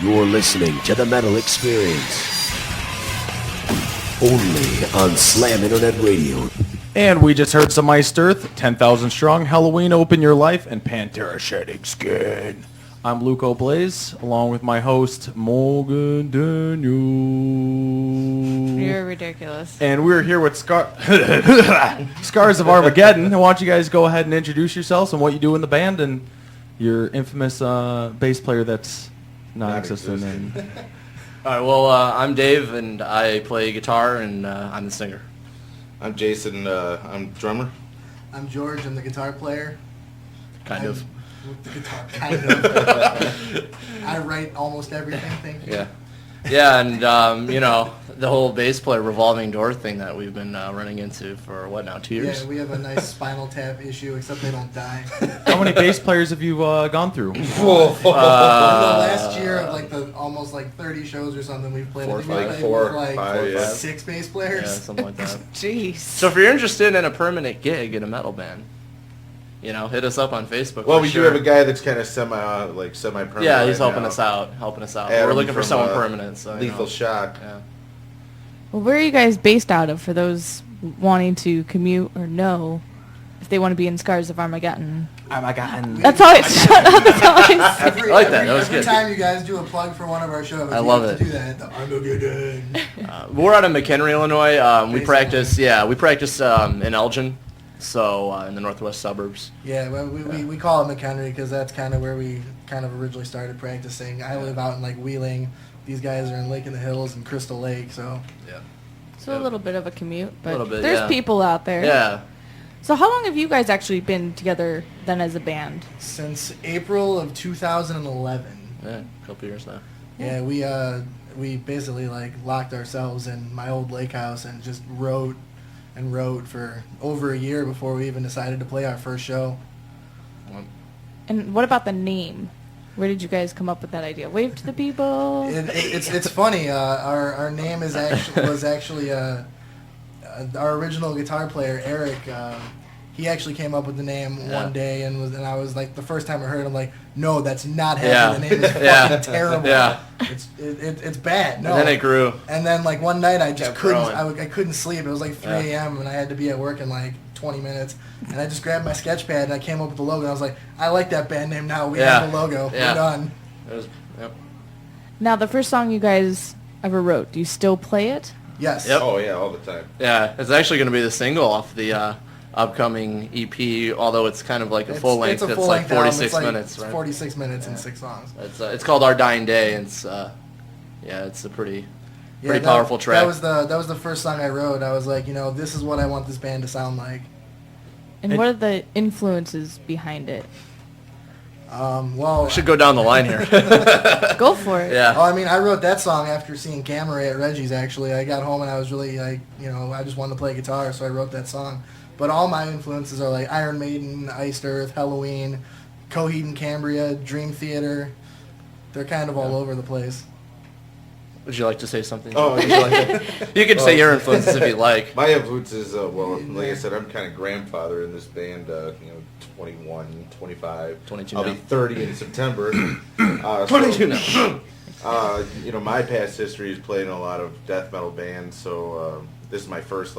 You're listening to The Metal Experience. Only on Slam Internet Radio. And we just heard some Iced Earth, 10,000 Strong, Halloween Open Your Life, and Pantera Shedding Skin. I'm Luke O'Blaze, along with my host, Morgan Daniel. You're ridiculous. And we're here with Scars of Armageddon. I want you guys to go ahead and introduce yourselves and what you do in the band and your infamous bass player that's non-existent. And All right, well, I'm Dave, and I play guitar, and I'm the singer. I'm Jason, I'm drummer. I'm George, I'm the guitar player. Kind of. The guitar, kind of. I write almost everything, thank you. Yeah. Yeah, and, you know, the whole bass player revolving door thing that we've been running into for, what now, 2 years? Yeah, we have a nice Spinal Tap issue, except they don't die. how many bass players have you gone through? In the last year of like the almost like 30 shows or something we've played, Four, I think five, we played with like yeah. 6 bass Yeah, players. something like that. Jeez. So if you're interested in a permanent gig in a metal band, you know, hit us up on Facebook. Well, for we sure. do have a guy that's kind of semi-permanent. Yeah, he's right helping now. us out. Helping us out. Adam We're looking for from, someone permanent. So, you Lethal know. Shock. Yeah. Well, where are you guys based out of for those wanting to commute or know if they want to be in Scars of Armageddon? Armageddon. That's always shut up. That's always. Every, I like that. That was every good. time you guys do a plug for one of our shows, I you love have it. to do that. The Armageddon. We're out of McHenry, Illinois. We Basically. practice. Yeah, we practice in Elgin, so in the northwest suburbs. Yeah, well, we call it McHenry because that's kind of where we kind of originally started practicing. I live out in like Wheeling. These guys are in Lake in the Hills and Crystal Lake, so. Yeah. So a little bit of a commute, but Little bit, there's yeah. people out there. Yeah. So how long have you guys actually been together then as a band? Since April of 2011. Yeah. A couple years now. Yeah, we basically like locked ourselves in my old lake house and just wrote for over a year before we even decided to play our first show. And what about the name? Where did you guys come up with that idea? Wave to the people. It's funny. Our name was actually our original guitar player Eric. He actually came up with the name one day, and I was like, the first time I heard it, I'm like, no, that's not happening. The name is fucking terrible. Yeah. It's bad. No. And then it grew. And then like one night I just Kept couldn't. growing. I couldn't sleep. It was like 3 a.m. and I had to be at work in like 20 minutes. And I just grabbed my sketch pad and I came up with the logo. And I was like, I like that band name now. We have a logo. Yeah. We're done. It was, yep. Now, the first song you guys ever wrote, do you still play it? Yes. Yep. Oh, yeah, all the time. Yeah. It's actually going to be the single off the upcoming EP, although it's kind of like a full length. It's like 46 minutes, It's right? 46 minutes and 6 songs. It's called Our Dying Day, and it's it's a pretty powerful track. That was the first song I wrote. I was like, this is what I want this band to sound like. And what are the influences behind it? Well, We should go down the line here. Go for it. Yeah. I mean, I wrote that song after seeing Gamma Ray at Reggie's, actually. I got home and I was really, like, I just wanted to play guitar, so I wrote that song. But all my influences are, like, Iron Maiden, Iced Earth, Halloween, Coheed and Cambria, Dream Theater. They're kind of all over the place. Would you like to say something? Oh, Would you like you can say your influences if you like. My influence is, like I said, I'm kind of grandfather in this band, 21, 25. 22 I'll now. be 30 in September. 22 now. My past history is playing in a lot of death metal bands, so this is my first,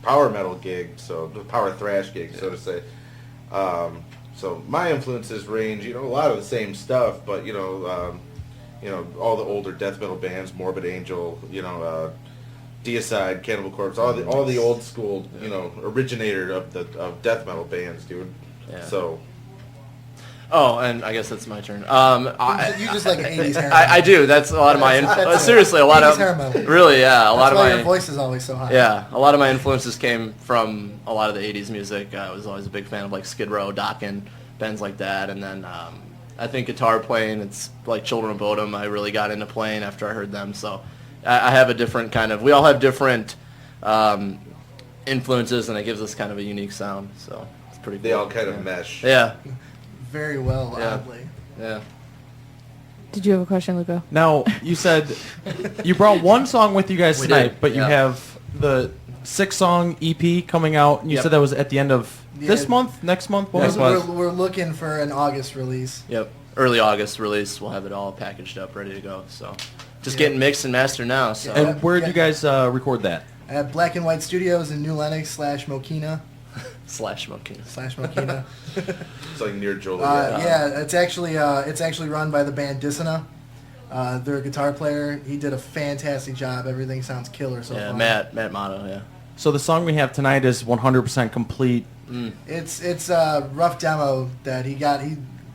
power metal gig, so power thrash gig, so to say. So my influences range, a lot of the same stuff, but, all the older death metal bands, Morbid Angel, Deicide, Cannibal Corpse, all the old school, originator of death metal bands, dude. Yeah. So. Oh, and I guess that's my turn. You just like 80s hair metal. I do. That's a lot of my That's it. seriously, a lot 80s of hair metal. really, yeah, a lot That's of why my your voice is always so high. yeah, a lot of my influences came from a lot of the 80s music. I was always a big fan of like Skid Row, Dokken, bands like that, and then I think guitar playing, it's like Children of Bodom. I really got into playing after I heard them. So I have a different kind of, we all have different influences, and it gives us kind of a unique sound. So it's pretty cool. They all kind of mesh. Yeah, Very well, Yeah. oddly. yeah. Did you have a question, Luco? Now, you said you brought one song with you guys We tonight, did, but you yeah. have the 6-song EP coming out, and you Yep. said that was at the end of this Yeah. month, next month? What Next was it? month. We're looking for an August release. Yep. early August release, we'll have it all packaged up, ready to go. So just getting mixed and mastered now. So And where did you guys record that? At Black and White Studios in New Lenox /Mokina. slash smoking. /Mokina. It's like near Joliet. Yeah, it's actually run by the band Dissona. Their guitar player, he did a fantastic job. Everything sounds killer so Yeah, far. Matt Motto. Yeah. So the song we have tonight is 100% complete. It's a rough demo that he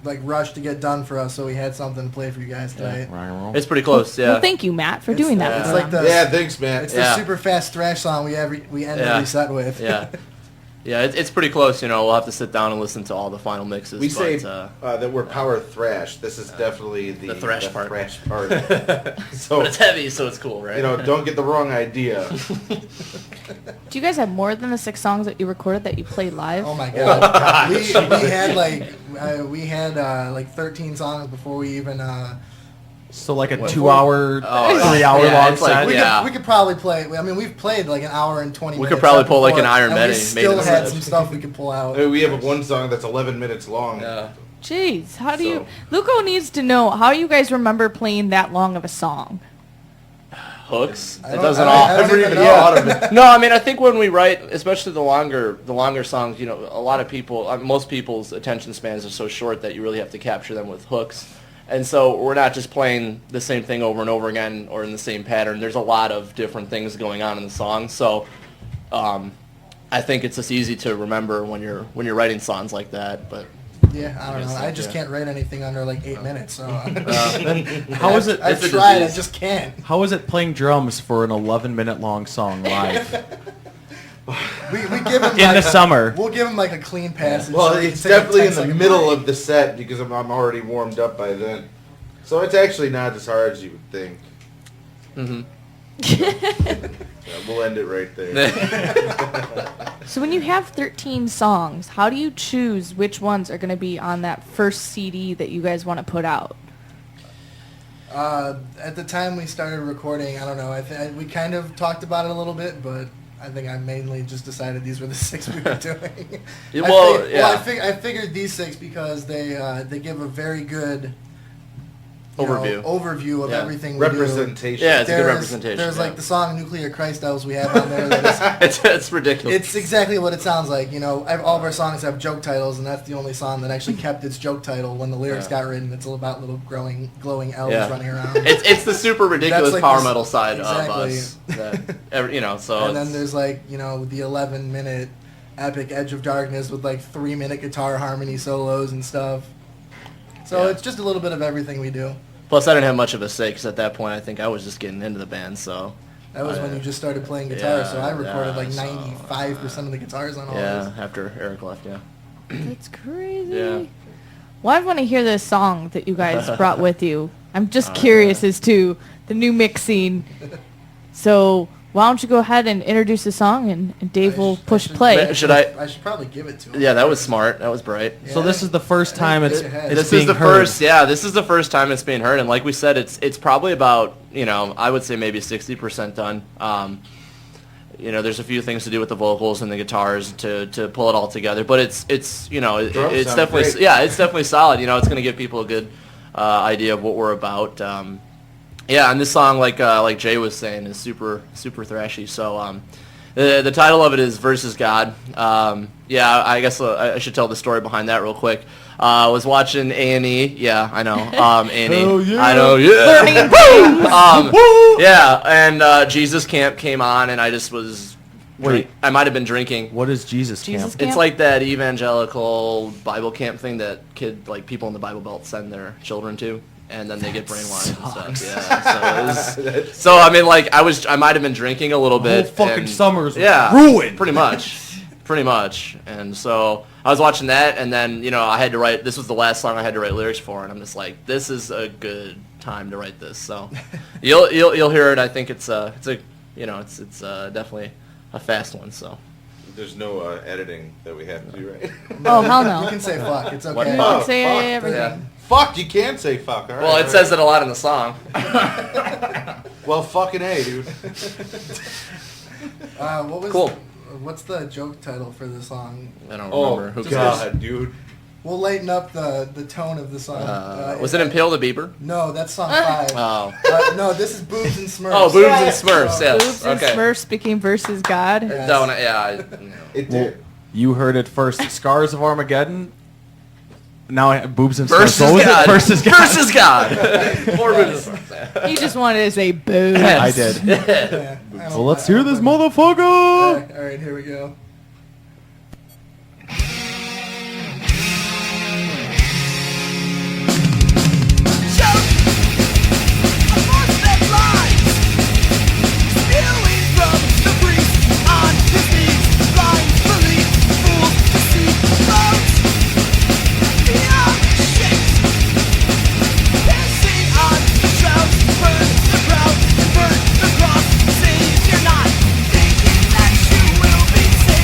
like rushed to get done for us, so we had something to play for you guys tonight. Rock and roll. It's pretty close. Yeah. Well, thank you, Matt, for doing that. It's for like them. the Yeah, thanks, man. it's Yeah. the super fast thrash song we end every set with. Yeah. Yeah, it's pretty close. We'll have to sit down and listen to all the final mixes. We say but that we're power thrash. This is definitely the thrash part. Thrash part. So but it's heavy, so it's cool, right? don't get the wrong idea. Do you guys have more than the 6 songs that you recorded that you played live? Oh my god. we had like 13 songs before we even. So like a 2-hour, 3-hour yeah, long it's like- set. Yeah. We could probably play. I mean, we've played like an hour and 20 We minutes. could probably pull like before, an Iron and Maiden. We still Maiden had set. some stuff we could pull out. We have one song that's 11 minutes long. Yeah. Jeez, how do you... So- Luco needs to know, how you guys remember playing that long of a song? Hooks. I It don't- doesn't I all. don't even know. thought of it. No, I mean I think when we write, especially the longer songs, a lot of people, most people's attention spans are so short that you really have to capture them with hooks. And so we're not just playing the same thing over and over again or in the same pattern. There's a lot of different things going on in the song. So I think it's just easy to remember when you're writing songs like that. But Yeah, I don't know. I just can't write anything under like 8 minutes. So How is it? I've it's a tried. I disease. just can't. How is it playing drums for an 11-minute long song live We give him in like the summer? We'll give him like a clean passage. Well, so he can it's take a definitely in 10 the second middle break. of the set because I'm already warmed up by then. So it's actually not as hard as you would think. Mhm. Yeah, we'll end it right there. So when you have 13 songs, how do you choose which ones are going to be on that first CD that you guys want to put out? At the time we started recording, I don't know. We kind of talked about it a little bit, but I think I mainly just decided these were the 6 we were doing. Yeah, well, I figured these 6 because they give a very good overview of Yeah. everything we do. Representation. Yeah, it's a good representation. There's yeah. like the song "Nuclear Christos" we have on there. That is, it's ridiculous. it's exactly what it sounds like. All of our songs have joke titles, and that's the only song that actually kept its joke title when the lyrics got written. It's all about little glowing elves Yeah. running around. It's the super ridiculous like power this- metal side exactly. of us. So And then it's- there's like the 11-minute epic Edge of Darkness with like 3-minute guitar harmony solos and stuff. So Yeah. it's just a little bit of everything we do. Plus, I didn't have much of a say because at that point, I think I was just getting into the band. So That was when you just started playing guitar, yeah, so I recorded yeah, like so, 95% of the guitars on all yeah, those. after Eric left, yeah. That's crazy. Yeah. Well, I want to hear this song that you guys brought with you. I'm just curious as to the new mixing. So why don't you go ahead and introduce the song, and Dave will push play. Should I? I should probably give it to him. Yeah, that was smart. That was bright. So this is the first time it's This being is the heard. first. Yeah, this is the first time it's being heard, and like we said, it's probably about I would say maybe 60% done. There's a few things to do with the vocals and the guitars to pull it all together, but it's it's sound definitely great. it's definitely solid. It's going to give people a good idea of what we're about. And this song, like Jay was saying, is super thrashy. So the title of it is Versus God. I guess I should tell the story behind that real quick. I was watching A&E. Yeah, I know. A&E. Hell yeah. I know. Yeah. And Jesus Camp came on, and I just was. Wait. I might have been drinking. What is Jesus Camp? Jesus It's Camp? like that evangelical Bible camp thing that people in the Bible Belt send their children to, and then they get brainwashed and stuff. Yeah. So I mean, like I might have been drinking a little The whole bit. fucking and- summer's yeah, ruined. Pretty much. And so I was watching that, and then I had to write. This was the last song I had to write lyrics for, and I'm just like, this is a good time to write this. So you'll hear it. I think it's definitely a fast one. So. There's no editing that we have to do, right? Oh, hell no. You can say fuck. It's What? okay. You Oh, can say fuck. everything. Yeah. Fuck, you can say fuck, all right. Well, it says it a lot in the song. Well, fucking A, dude. What was Cool. What's the joke title for the song? I don't Oh, remember. Who cares? God, dude. We'll lighten up the tone of the song. Was it Impale the Beaver? No, that's song 5. Oh. No, this is Boobs and Smurfs. Oh, Boobs and Smurfs, yes. Boobs and Okay. Smurfs became versus God. Yes. It did. You heard it first. Scars of Armageddon. Now boobs and Versus Smurfs. What was it? God. Versus God. Versus God. More Boobs and Smurfs. He just wanted to say boo. I did. Yeah, Well, let's hear this motherfucker. All right, here we go. Burn the cross, say you're not thinking that you will be saved.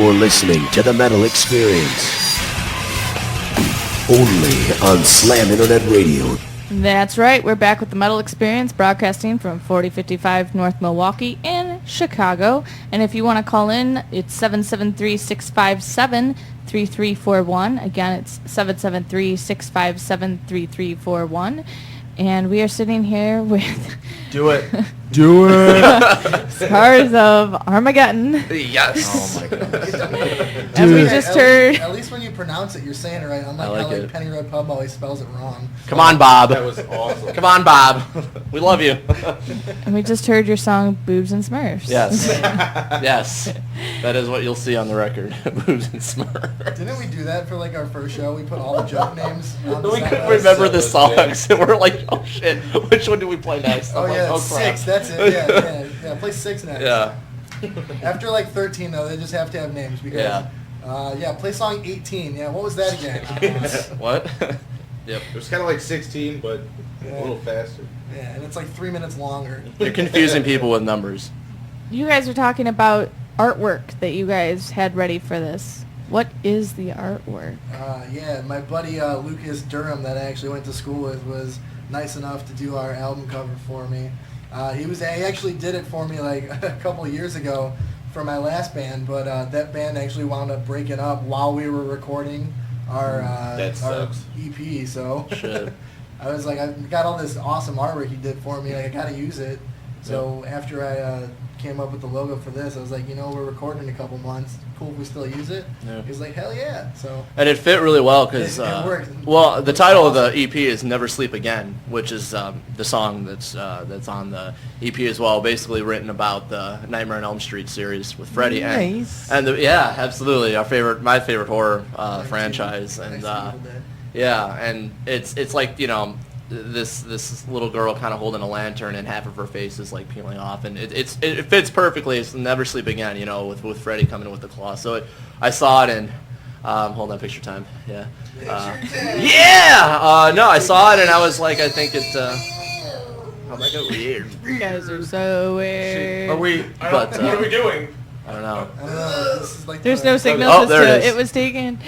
You're listening to the Metal Experience. Only on Slam Internet Radio. That's right. We're back with the Metal Experience, broadcasting from 4055 North Milwaukee in Chicago. And if you want to call in, it's 773-657-3341. Again, it's 773-657-3341. And we are sitting here with Do it. Do it. Scars of Armageddon. Yes. Oh my god. And we just heard... At least when you pronounce it, you're saying it right. Unlike I like how it. Penny Red Pub always spells it wrong. Come on, Bob. That was awesome. Come on, Bob. We love you. And we just heard your song, Boobs and Smurfs. Yes. Yes. That is what you'll see on the record. Boobs and Smurfs. Didn't we do that for like our first show? We put all the joke names on the We set couldn't list? remember the songs. And we're like, oh shit, which one do we play next? Oh I'm yeah, like, it's crap. 6. That's it. Yeah. Play 6 next. Yeah. After like 13 though, they just have to have names because. Yeah. Play song 18. Yeah, what was that again? What? Yep. It was kind of like 16, but a little faster. Yeah, and it's like 3 minutes longer. You're confusing people with numbers. You guys were talking about artwork that you guys had ready for this. What is the artwork? Yeah, my buddy Lucas Durham that I actually went to school with was nice enough to do our album cover for me. He actually did it for me like a couple of years ago for my last band, but that band actually wound up breaking up while we were recording our That sucks. EP. So Shit. I was like, I've got all this awesome artwork he did for me. Like, I gotta use it. So after I came up with the logo for this, I was like, we're recording in a couple months. Cool if we still use it. Yeah. He was like, hell yeah. So And it fit really well because, It worked. well, the title of the EP is "Never Sleep Again," which is the song that's on the EP as well. Basically written about the Nightmare on Elm Street series with Freddy. Nice. And yeah, absolutely, my favorite horror franchise. Nice And Evil Dead. yeah, and it's like this little girl kind of holding a lantern and half of her face is like peeling off, and it fits perfectly. It's Never Sleep Again, with Freddy coming in with the claw. So I saw it and hold on, picture time. Yeah. No, I saw it and I was like, I think it. Oh my god, weird. You guys are so weird. Are we? But, what are we doing? I don't know. I don't know. This is like There's the- no signal. Oh, there it is. It was taken.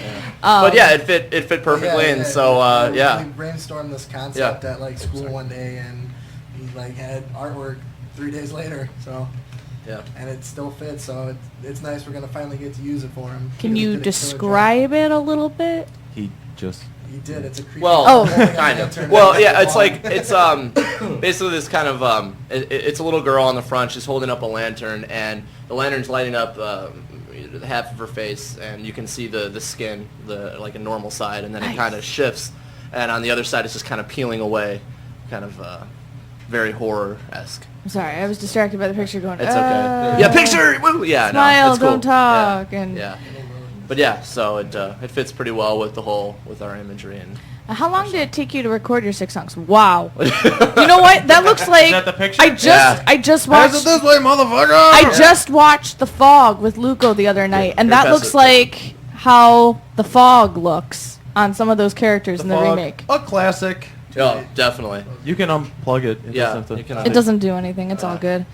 But yeah, it fit perfectly, and so We yeah. brainstormed this concept Yeah. at like school one day, and he like had artwork 3 days later. So Yeah. and it still fits. So it's nice. We're gonna finally get to use it for him. Can He you did a killer job. describe it a little bit? He just. He did. It's a creepy. Well, Oh. kind of. Well, yeah, it's like it's basically this kind of it's a little girl on the front. She's holding up a lantern, and the lantern's lighting up half of her face, and you can see the skin, like a normal side, and then Nice. it kind of shifts, and on the other side it's just kind of peeling away, kind of very horror-esque. I'm sorry, I was distracted by the picture going, It's okay. Yeah, picture. Woo, yeah, smile, no, it's cool. don't talk, Yeah. and Yeah. But yeah, so it fits pretty well with our imagery and. How long did it take you to record your 6 songs? Wow. You know what? That looks like that the picture? I just Pass it watched this way, motherfucker! I just watched The Fog with Luco the other night, and Here, that pass looks it. like how The Fog looks on some of those characters in the Fog, remake. a classic. Oh, definitely. You can unplug it. It Yeah, doesn't have to- you can. It doesn't do anything. It's all good.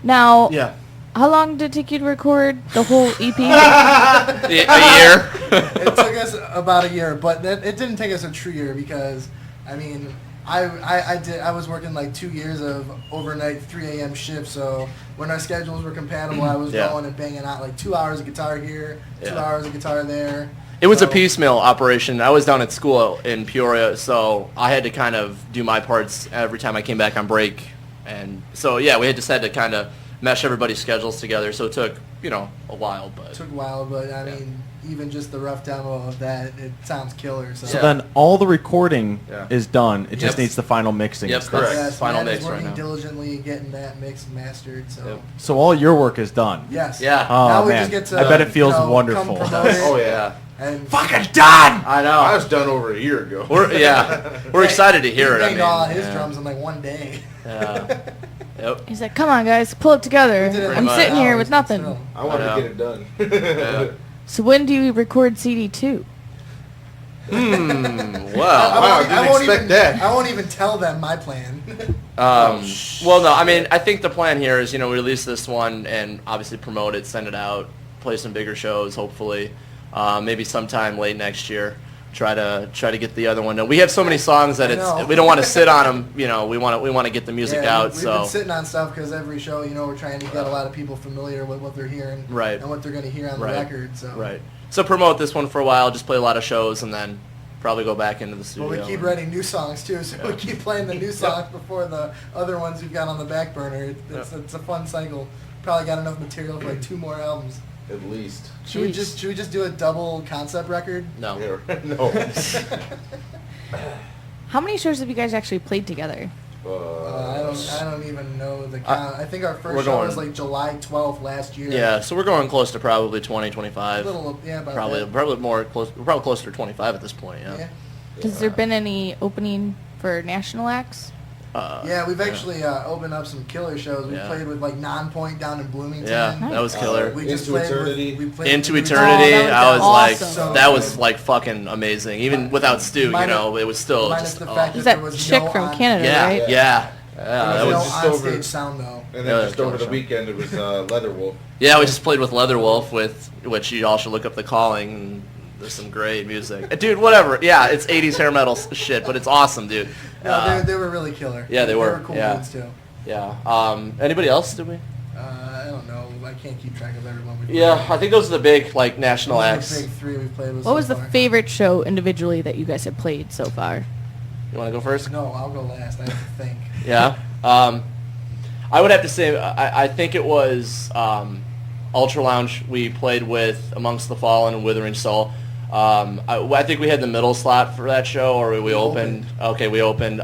Now, Yeah. how long did it take you to record the whole E EP? A year. It took us about a year, but it didn't take us a true year because, I mean, I was working like 2 years of overnight 3 a.m. shifts. So when our schedules were compatible, I was Yeah. going and banging out like 2 hours of guitar here, 2 Yeah. hours of guitar there. It was a So- piecemeal operation. I was down at school in Peoria, so I had to kind of do my parts every time I came back on break. And so, yeah, we just had to kind of mesh everybody's schedules together. So it took, a while, but... It took a while, but I mean, even just the rough demo of that, it sounds killer. So, So then all the recording Yeah. is done. It just Yep. needs the final mixing. Yep, and stuff. correct. yes, Final Matt mix is right working now. diligently getting that mixed and mastered. So Yep. So all your work is done. yes, Yeah. Oh now we man, just get to, I bet it feels come wonderful. promote it Oh yeah. and Fucking done. I I know. was done over a year ago. We're excited to hear he it. I banged mean, all his yeah. drums in like one day. Yeah. Yep. He's like, come on, guys, pull it together. We did it in I'm much. sitting here hours, with but nothing. still. I wanted I to know. get it done. Yeah. So when do you record CD 2? Well, Wow, I didn't expect that. I won't even tell them my plan. well, no, I mean, I think the plan here is, we release this one and obviously promote it, send it out, play some bigger shows, hopefully. Maybe sometime late next year. Try to get the other one done. We have so many songs that we don't want to sit on them. You know, we want to get the music out. We've been sitting on stuff because every show, you know, we're trying to get a lot of people familiar with what they're hearing and what they're going to hear on the record. So promote this one for a while. Just play a lot of shows and then probably go back into the studio. Well, we keep writing new songs too, so we keep playing the new songs before the other ones we've got on the back burner. It's a fun cycle. Probably got enough material for like 2 more albums. At least. Should we just do a double concept record? No. No. How many shows have you guys actually played together? I don't even know the count. I think our first show was like July 12th last year. Yeah, so we're going close to probably 20, 25. About probably more close. We're probably closer to 25 at this point. Yeah. Has there been any opening for national acts? Yeah, we've actually opened up some killer shows. We played with like Non-Point down in Bloomington. Yeah, that was killer. We just Into Eternity. Into Eternity. That was like, awesome. that was like fucking amazing. Even without Stu, you know, it was still minus just. the fact Is that that there was chick no from on- Canada, right? Yeah. There That was was no just onstage over- sound though. And Yeah, then just over the show. weekend, it was Leatherwolf. Yeah, we just played with Leatherwolf, with which you all should look up The Calling. And there's some great music, dude. Whatever. Yeah, it's 80s hair metal shit, but it's awesome, dude. No, they were really killer. Yeah, they were. cool Yeah. dudes too. Yeah. Anybody else? Did we? I don't know. I can't keep track of everyone. Yeah, I think those are the big like national Those are acts. the big 3 we've played with. What so was the far. favorite show individually that you guys have played so far? You want to go first? No, I'll go last. I have to think. Yeah. I would have to say I think it was Ultra Lounge. We played with Amongst the Fallen and Withering Soul. I think we had the middle slot for that show, or we opened. Okay, we opened.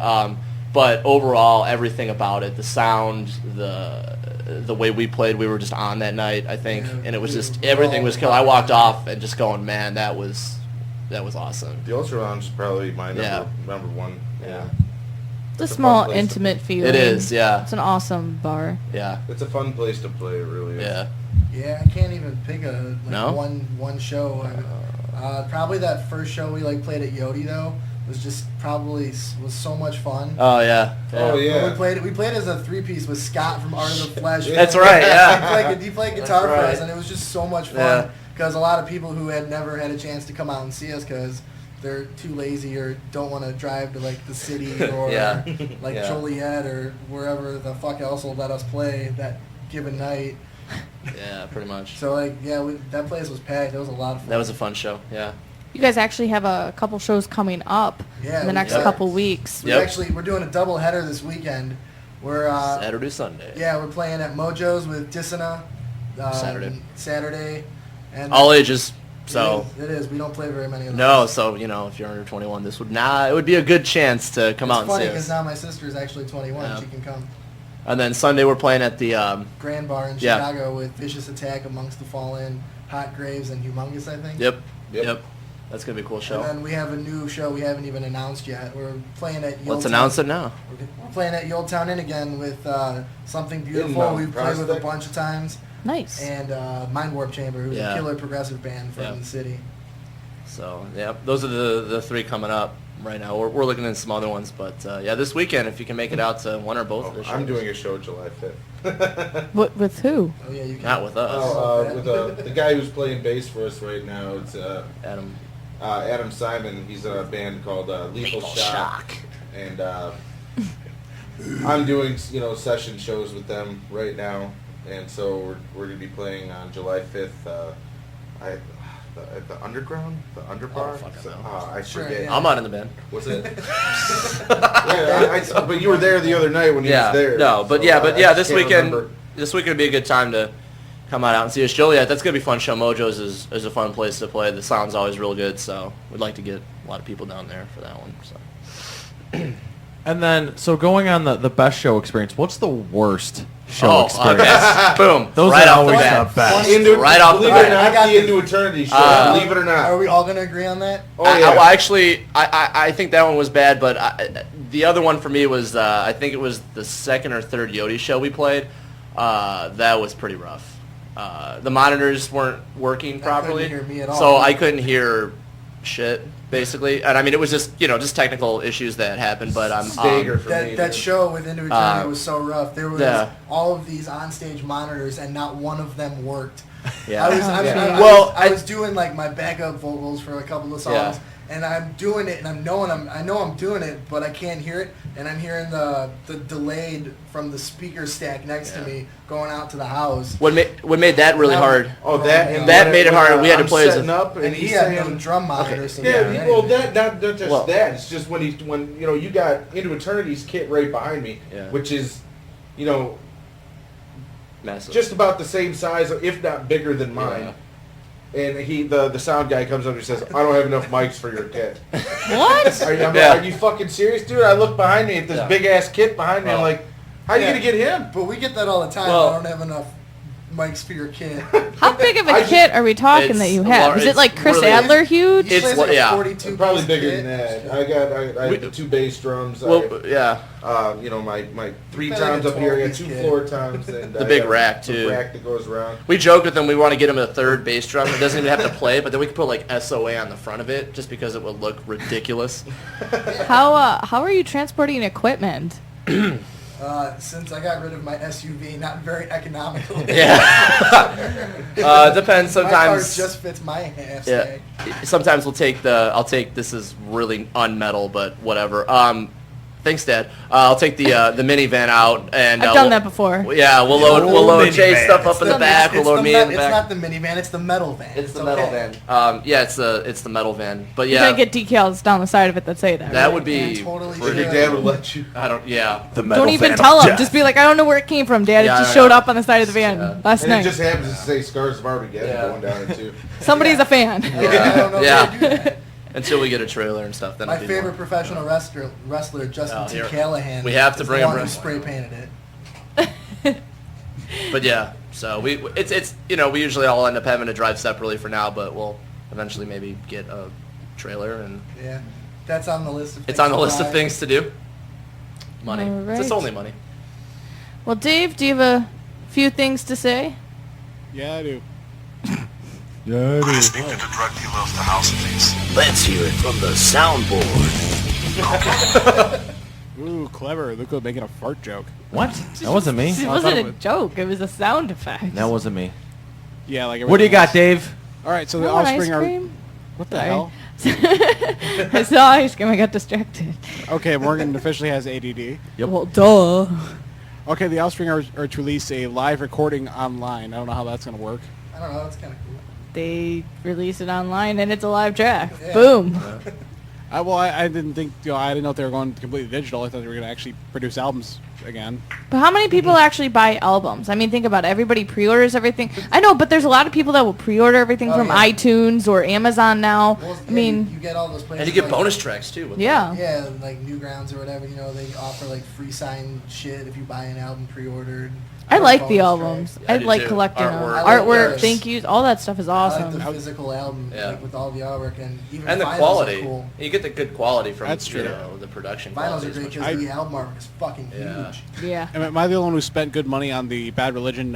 But overall, everything about it, the sound, the way we played, we were just on that night, I think, and it was just everything was killer. I walked off and just going, man, that was awesome. The Ultra Lounge is probably my number one. Yeah. It's a It's a small, fun place to intimate feeling. It is, yeah. It's an awesome bar. Yeah. It's a fun place to play, it really is. Yeah. Yeah, I can't even pick No? one show. Probably that first show we played at Yodi though was just was so much fun. Oh yeah. Oh yeah. We played as a 3-piece with Scott from Art of the Flesh. That's right. Yeah. He played guitar for right. us, and it was just so much fun Yeah. because a lot of people who had never had a chance to come out and see us because they're too lazy or don't want to drive to the city or Yeah. Yeah. Joliet or wherever the fuck else will let us play that given night. Yeah, pretty much. So that place was packed. It was a lot of fun. That was a fun show. Yeah. You guys actually have a couple shows coming up Yeah, in the next yeah. couple weeks. Yep. We're doing a double header this weekend. We're Saturday, Sunday. yeah, we're playing at Mojo's with Dissona Saturday, and All ages. So it is. We don't play very many of those. no, so if you're under 21, it would be a good chance to come out It's and funny see because us. now my sister is actually 21. Yeah. She can come. And then Sunday we're playing at the Grand Bar in Yeah. Chicago with Vicious Attack, Amongst the Fallen, Hot Graves, and Humongous, I think. Yep. That's gonna be a cool show. And then we have a new show we haven't even announced yet. We're playing at Let's announce it now. We're playing at Old Town Inn again with Something Beautiful. In, We've played with a Prospect? bunch of times. Nice. And Mind Warp Chamber, who's Yeah. a killer progressive band from Yeah. the city. So those are the 3 coming up right now. We're looking into some other ones, but this weekend if you can make it out to one or both of the shows. I'm doing a show July 5th. With who? Oh yeah, you can. Not with us. With the guy who's playing bass for us right now. It's Adam. Adam Simon. He's in a band called Lethal Shock. And I'm doing session shows with them right now, and so we're gonna be playing on July 5th. At the Underground, the Underbar. fucking know. I Sure, forget. yeah. I'm not in the band. Was it? But you were there the other night when he was there. No, but so, yeah, I just this can't weekend, remember. this weekend would be a good time to come out and see us. Joliet, that's gonna be a fun show. Mojo's is a fun place to play. The sound's always real good, so we'd like to get a lot of people down there for that one. So. And then, so going on the best show experience, what's the worst show experience? Okay. Boom. Those right are off the always bat. the best. Right off the Believe it or bat. not, I got the Into Eternity show. Believe it or not. Are we all gonna agree on that? Oh yeah. I think that one was bad, but the other one for me was I think it was the second or third Yodi show we played. That was pretty rough. The monitors weren't working properly, hear me at all. so I couldn't hear shit. basically. And I mean, it was just just technical issues that happened. But I'm Stager for me. That show with Into Eternity was so rough. There was yeah. all of these onstage monitors, and not one of them worked. Yeah. I was doing like my backup vocals for a couple of songs, Yeah. and I'm doing it, and I know I'm doing it, but I can't hear it, and I'm hearing the delayed from the speaker stack next to me going out to the house. What made that really hard? Oh, that made it hard. We had to play as a up, And he had no drum monitor. So Yeah, well, that not just Well- that. It's just when you got Into Eternity's kit right behind me, Yeah. which is, Massive. just about the same size, if not bigger than mine. And the sound guy comes up and says, "I don't have enough mics for your kit." What? Are you fucking serious, dude? I look behind me at this big ass kit behind me. I'm like, how are you gonna get him? But we get that all the time. Well- I don't have enough mics for your kid. How big of a kit are we talking that you have? Is it like Chris really- Adler huge? He plays like a yeah. 42 Probably piece bigger kit. than that. I have the 2 bass drums. Well, yeah. My 3 Like toms a up here. I got 12-piece 2 kit. floor toms and The I big got rack, the too. rack that goes around. We joked with him we want to get him a 3rd bass drum. It doesn't even have to play, but then we could put like SOA on the front of it just because it would look ridiculous. How are you transporting equipment? Since I got rid of my SUV, not very economical. Yeah. It depends. My car Sometimes. just fits my half Yeah. stay. Sometimes I'll take this is really unmetal, but whatever. Thanks, Dad. I'll take the minivan out and I've done that before. Yeah, we'll load Jay's minivan. stuff up in the back. We'll load me in the It's back. not the minivan, it's the metal van. It's the metal okay. van. Yeah, it's the metal van. But You yeah, gotta get decals down the side of it that say that. that right? would be Yeah, totally Your Yeah. dad would let you. I don't. Yeah. The metal Don't even fan tell of him. death. Just be like, I don't know where it came from, Dad. Yeah, it just I showed know. up on the side of the van Yeah. last And night. it just happens to say Scars of Armageddon Yeah. going down it too. Somebody's a fan. I don't know Yeah. if they do that. Until we get a trailer and stuff, then My it'll be favorite more. professional wrestler, Justin Oh, T. here. Callahan. We have to is bring the him one who in. spray painted it. But yeah, so it's we usually all end up having to drive separately for now, but we'll eventually maybe get a trailer and Yeah, that's on the list of. it's on the to list of buy. things to do. Money. All It's right. only money. Well, Dave, do you have a few things to say? Yeah, I do. Listening to the drug dealer of the house, please. Let's hear it from the soundboard. Ooh, clever. Look at making a fart joke. What? That wasn't me. It wasn't a joke. It was a sound effect. That wasn't me. Yeah, like. What do you everything got, else. Dave? All right, so the I want ice offspring are. cream. What the Sorry. hell? I saw ice cream. I got distracted. Okay, Morgan officially has ADD. Yep. Well, duh. Okay, the offspring are to release a live recording online. I don't know how that's gonna work. I don't know. That's kind of cool. They release it online and it's a live track. Yeah. Boom. I didn't think. I didn't know if they were going completely digital. I thought they were gonna actually produce albums again. But how many people actually buy albums? I mean, think about it. Everybody pre-orders everything. I know, but there's a lot of people that will pre-order everything Oh, from yeah. iTunes or Amazon now. Well, I mean, you get all those places. And you get like, bonus tracks too. With yeah. Yeah, like Newgrounds or whatever. You know, they offer like free signed shit if you buy an album pre-ordered. I like the Bonus albums. tracks. Yeah, I I do like too. collecting Artwork. them. I like Artwork, those. thank yous, all that stuff is I awesome. like the physical album, Yeah. like with all the artwork and even And the vinyls quality. Are cool. You get the good quality from That's true. the production Vinyls quality. are is great much because I- the album artwork is fucking Yeah. huge. Yeah. Am I the only one who spent good money on the Bad Religion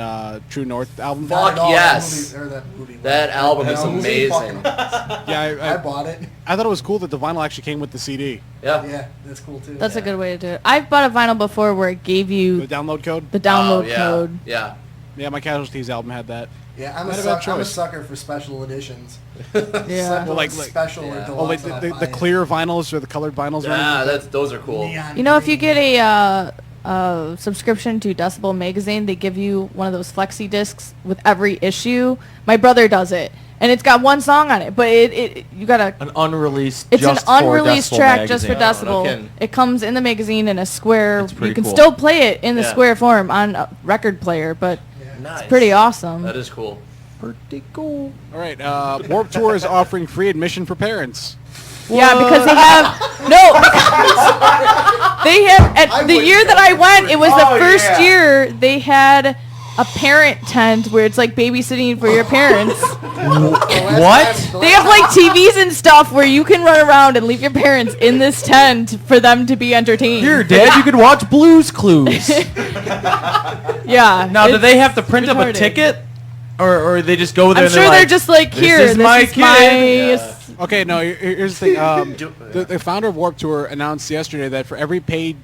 True North album? Fuck Not at all, yes. that movie. That album is movie amazing. fucking- Yeah, I bought it. I thought it was cool that the vinyl actually came with the CD. Yeah. Yeah, that's cool too. That's a good way to do it. I've bought a vinyl before where it gave The you download code. the download Oh, yeah. code. Yeah. Yeah, my Casualties album had that. Yeah, Not a bad I'm a choice. sucker for special editions. Yeah. Well, like- special or Yeah. deluxe. Oh wait, I'll the buy it. clear vinyls or the colored vinyls? Yeah, right? those are cool. Neon You know, if you green. get a subscription to Decibel magazine, they give you one of those flexi discs with every issue. My brother does it, and it's got one song on it, but you gotta. An unreleased. It's just an for unreleased Decibel track just for magazine. no Decibel. kidding. It comes in the magazine in a square. It's pretty You can cool. still play it in the Yeah. square form on a record player, but Nice. it's pretty awesome. That is cool. Pretty cool. All right, Warped Tour is offering free admission for parents. Yeah, because they have they have at I the wouldn't year go that I for went. free. It was Oh, the first yeah. year they had a parent tent where it's like babysitting for your parents. What? They have like TVs and stuff where you can run around and leave your parents in this tent for them to be entertained. Here, Dad, you could watch Blue's Clues. Yeah. Now, do it's they have to print up a retarded. ticket? Or they just go there I'm and sure they're they're like, just like, "This here, is my kid." Yeah. Okay, no, here's the thing. The founder of Warped Tour announced yesterday that for every paid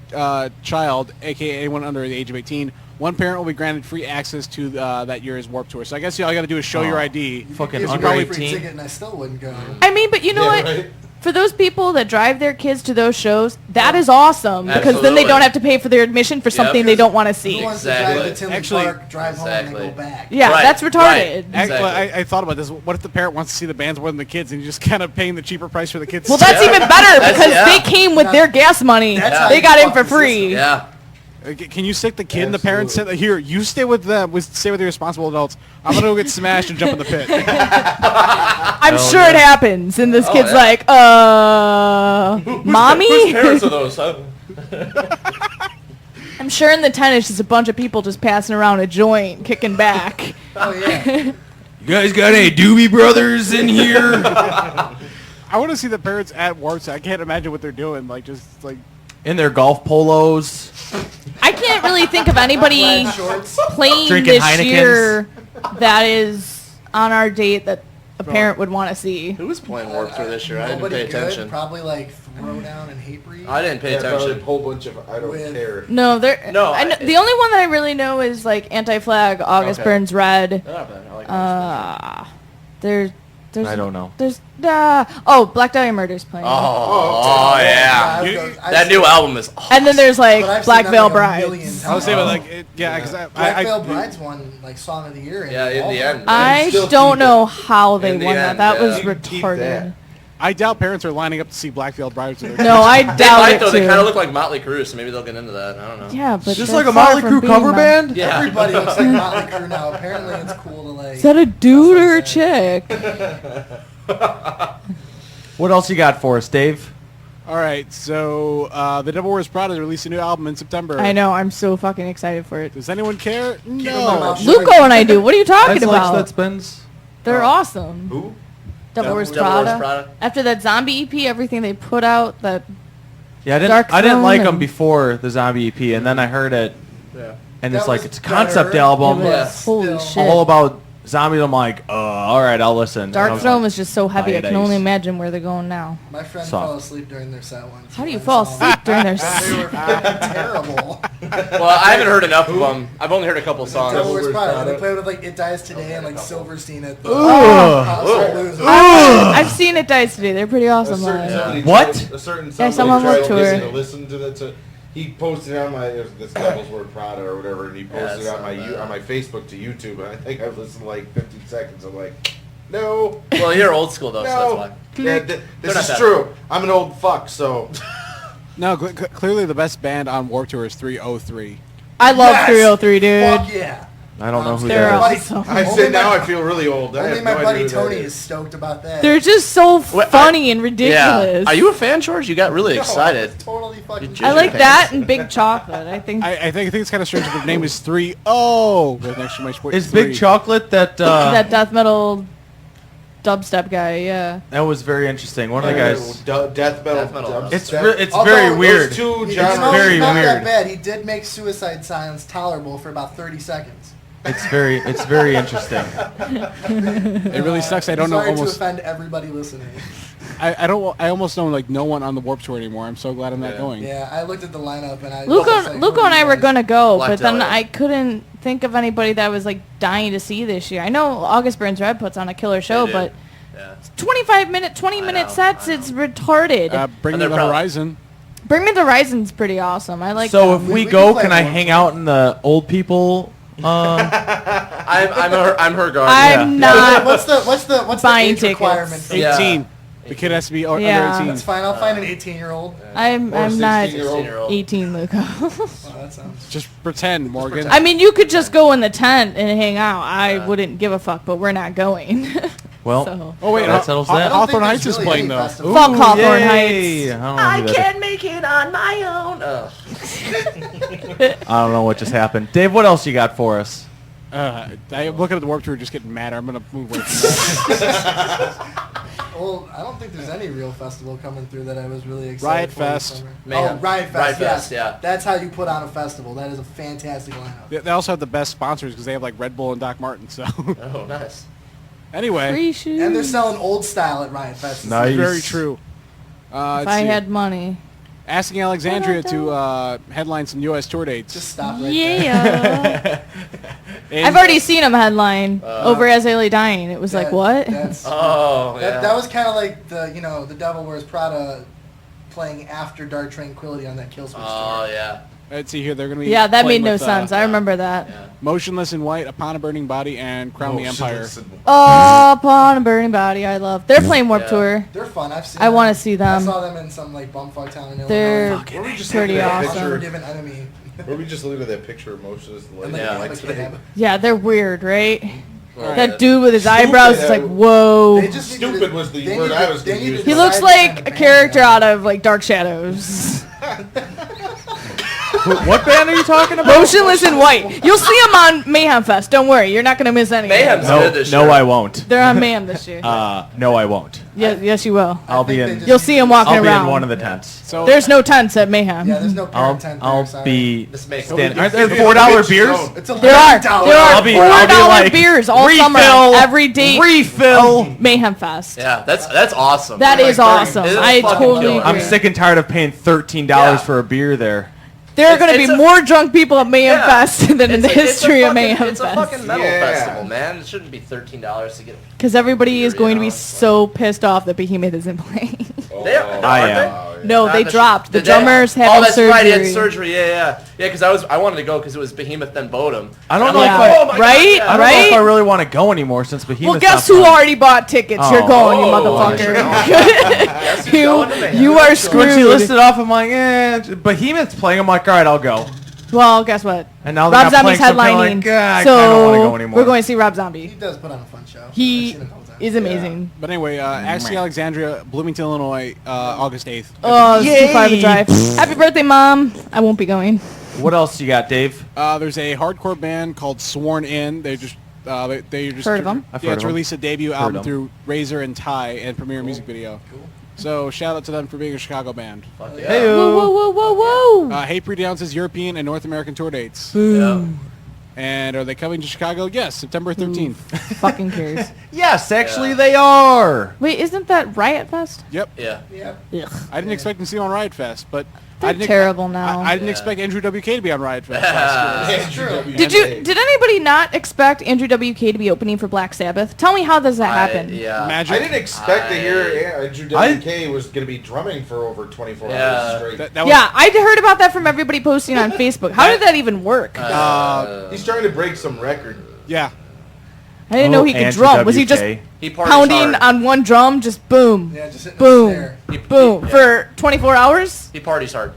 child, a.k.a. anyone under the age of 18, one parent will be granted free access to that year's Warped Tour. So I guess all you got to do is show your ID. Fucking Gives under me a free 18. ticket and I still wouldn't go. I mean, but you know what? Right? For those people that drive their kids to those shows, that is awesome because then they Absolutely. don't have to pay for their admission for something they don't want to see. Who wants Exactly. to drive to Tinley Actually- Park, drive home, and then go back? Yeah, Right, that's retarded. right. Actually, Exactly. I thought about this. What if the parent wants to see the bands more than the kids, and you're just kind of paying the cheaper price for the kids? Well, that's Yeah. even better That's- because yeah. they came with their gas money. That's how They you got in fuck for the free. Yeah. Can you stick the kid and the parents? Here, you stay with them. Stay with the responsible adults. I'm gonna go get smashed and jump in the pit. I'm Hell sure yeah. it happens, and this kid's yeah. like, mommy? Whose parents are those? Huh? I'm sure in the tennis, just a bunch of people just passing around a joint, kicking back. Oh yeah. You guys got any Doobie Brothers in here? I want to see the parents at Warped. I can't imagine what they're doing. Just like In their golf polos. I can't really think of anybody Plaid shorts. playing Drinking this Heinekens. year that is on our date that a parent would want to see. Who was playing Warped Tour this year? I didn't Nobody pay good. attention. Probably like Throwdown and Hatebreed. I didn't pay Yeah, probably attention. a whole bunch of I don't With- care. No, there. No, I know, the only one that I really know is like Anti-Flag, August Okay. Burns Red. They're not bad. I like Warped There's I don't know. There's Black Dahlia Murder's playing. Oh, yeah. That new album is awesome. And then there's But like I've Black seen Veil that, like, a Brides. million I was saying, times. because Black Veil Brides won like Song of the Year. Yeah, in the end. I still don't keep know how they In the won that. end, That yeah. was You can keep retarded. that. I doubt parents are lining up to see Black Veil Brides. With their No, I They doubt might, it though. They kind too. of look like Motley Crue, so maybe they'll get into that. I don't know. Yeah, but Just they're like a far Motley from Crue being cover that. band? Yeah. Everybody looks like Motley Crue now. Apparently, it's cool to like. Is that a dude or a like that. chick? What else you got for us, Dave? All right, so the Devil Wears Prada released a new album in September. I know. I'm so fucking excited for it. Does anyone care? in my No. mouth. Luco and I do. What are you talking That's like about? that spins. They're awesome. Who? Devil Wears Devil Wears Prada. Prada. After that zombie EP, everything they put out, that Yeah, Dark I didn't Throne like them and- before the zombie EP, and then I heard it, Yeah. and That it's like was it's a concept better. album, it Yeah. was holy Still. shit. all about zombies. I'm like, all right, I'll listen. And I Dark was Throne like, was just so heavy. I can Mayonnaise. only imagine where they're going now. My friend Soft. fell asleep during their set once. How do you One fall song. asleep during their They were fucking terrible. Well, I haven't heard enough of them. I've only heard a couple songs. Devil Wears Wears Prada. Prada. They played with like It Dies Today and like Silverstein at the Ugh. House of Blues. I've seen It Dies Today. They're pretty awesome live. somebody What? tried- a certain Yeah, somebody someone tried went to to get her. me to listen to that. So he posted on my this Devil's Word Prada or whatever, and he posted Yeah, it on my so, on my Facebook to YouTube. And I think I've listened to like 15 seconds. I'm like, no, Well, you're old school, though, so no. that's why. Yeah, They're this not is bad. true. I'm an old fuck, so No, clearly the best band on Warped Tour is 303. I love Yes! 303, dude. Fuck yeah. I don't know who They're that is. awesome. I Only said now my- I feel really old. I Only have my no idea buddy who that Tony is. is stoked about that. They're just so Wait, funny and ridiculous. Yeah. Are you a fan, George? You got really No, excited. I was totally fucking. You I like Ginger that and Big Chocolate. I think. I think it's kind of strange that their name is 3-0 with an exclamation point. Is Big 3. Chocolate that? that death metal dubstep guy, yeah. That was very interesting. One of the guys. Death metal. Death metal. dubstep. It's Although very those weird. Those two He- genres. you know, very it's not weird. that bad. He did make Suicide Silence tolerable for about 30 seconds. It's very interesting. It really sucks. I don't know Sorry to almost. offend everybody listening. I don't. I almost know like no one on the Warped Tour anymore. I'm so glad I'm not Yeah. going. Yeah, I looked at the lineup and I. Luco, was like, Luco who are and I you were guys? gonna go, Black but then Dahlia. I couldn't think of anybody that was like dying to see this year. I know August Burns Red puts on a killer show, do. but Yeah. 20 minute know, sets, I know. it's retarded. Bring And me they're the proud. horizon. Bring Me the Horizon's pretty awesome. I like So them. if we We go, can play can I one. hang out in the old people? I'm her guardian. I'm Yeah. not. What's the Buying age tickets. requirement? For Yeah. 18. The kid has to be under Yeah. 18. That's fine. I'll find an 18-year-old. I'm Or not 16-year-old. 18, Luco. Oh, that sounds. Just pretend, Morgan. I mean, you could just go in the tent and hang out. I wouldn't give a fuck, but we're not going. Well, So. Oh wait, that settles that. I don't Hawthorne think Heights there's is really playing any though. festival. Fuck Hawthorne yay. Heights. I don't know who that is. make it on my own. I don't know what just happened. Dave, what else you got for us? I'm looking at the Warped Tour, just getting madder. I'm gonna move away from that. Well, I don't think there's any real festival coming through that I was really excited Riot for this Fest. summer. Mayhem. Oh, Riot Fest. Riot yes. Fest, yeah. That's how you put on a festival. That is a fantastic lineup. They also have the best sponsors because they have like Red Bull and Doc Martens. So Oh, nice. Anyway, Free shoes. And they're selling old style at Riot Fest. Nice. very true. If I had money. Asking Alexandria to headline some U.S. tour dates. Just stop right there. Yeah. And- I've already seen him headline over As I Lay Dying. It was like, what? That's, Oh, yeah. that was kind of like the Devil Wears Prada playing after Dark Tranquility on that Killswitch Oh, tour. yeah. Let's see here. They're going to be Yeah, that made playing no with, sense. I remember that. Yeah. Motionless in White, Upon a Burning Body, and Crown the Empire. Oh, Upon a Burning Body, I love. They're playing Warped Tour. They're fun. I've seen I them. want to see I them. saw them in some like bumfuck town in Illinois. They're Were we just pretty looking at that awesome. picture- Unforgiven enemy. Were we just looking at that picture of Motionless in And White? like, Yeah. like today. Yeah, they're weird, right? Well, That yeah. dude with his Stupid, eyebrows is like, whoa. They just need Stupid to- was the they word need I to- was they gonna need to use. He decide looks what kind like of a band character they are. out of like Dark Shadows. What band are you talking about? Motionless in White. You'll see them on Mayhem Fest. Don't worry, you're not gonna miss any. Mayhem's No, good this no, year. I won't. They're on Mayhem this year. No, I won't. Yes, you will. I'll be think they in. just You'll see him walking I'll be around. in one of the tents. So There's no tents at Mayhem. Yeah, there's no parent tent there. I'll sorry. be This makes standing. no Aren't there difference. $4 beers? It's a There are. $11. There are I'll be $4 like, beers all summer. refill, Every day. Refill. Mayhem Fest. Yeah, that's awesome. That Like is 30 awesome. it is I fucking totally killer. agree. I'm sick and tired of paying $13 Yeah. for a beer there. There are It's- going to be it's a- more drunk people at Mayhem Yeah. Fest than in the history of Mayhem It's a Fest. fucking metal Yeah. festival, man. It shouldn't be $13 to get. Because everybody is beer, going you to be know? so pissed off that Behemoth isn't playing. They are, I aren't am. they? No, Not they the sh- dropped. The Did they? drummers had Oh, that's surgery. right. He had surgery. Yeah. Because I wanted to go because it was Behemoth then Bodum. I don't I'm know like, if Yeah. I- oh my God, Right? yeah. I don't know if Right? I really want to go anymore since Behemoth. Well, guess who already bought tickets? You're Oh. going, you Oh, motherfucker. Guess who's going to Mayhem? you are When she screwed. listed off, I'm like, Behemoth's playing. I'm like, all right, I'll go. Well, guess what? And now they're Rob not Zombie's playing, so I'm headlining. kinda like, I so kinda don't want to go anymore. we're going to see Rob He Zombie. does put on a fun show. I've He seen it a couple times. is amazing. But anyway, Asking Alexandria, Bloomington, Illinois, August 8th. Oh, it's too far of a Yay. drive. Happy birthday, Mom. I won't be going. What else you got, Dave? There's a hardcore band called Sworn In. They just Heard of 'em? I've Yeah, heard to of 'em. release a debut Heard album 'em. through Razor and Tie and premiere a music video. So shout out to them for being a Chicago band. Fuck yeah. Hey, Whoa, whoa, whoa, whoa, whoa. Hatebreed announces European and North American tour dates. Yeah. And are they coming to Chicago? Yes, September 13th. Fucking cares. Yes, actually Yeah. they are. Wait, isn't that Riot Fest? Yep. Yeah. Yeah. Ugh. I didn't expect to see them on Riot Fest, but They're I didn't, terrible now. I didn't Yeah. expect Andrew WK to be on Riot Fest last year. It's true. Did anybody not expect Andrew WK to be opening for Black Sabbath? Tell me how does that happen? Yeah. Magic. I didn't expect to hear Andrew I- WK was going to be drumming for over 24 Yeah. hours straight. That was, Yeah, I heard about that from everybody posting on Facebook. How did that even work? He's trying to break some record. yeah. I didn't know he could Andrew drum. Was he just WK. He parties pounding hard. on one drum? Just boom, Yeah, just sitting boom, there. boom yeah. for 24 hours? He parties hard.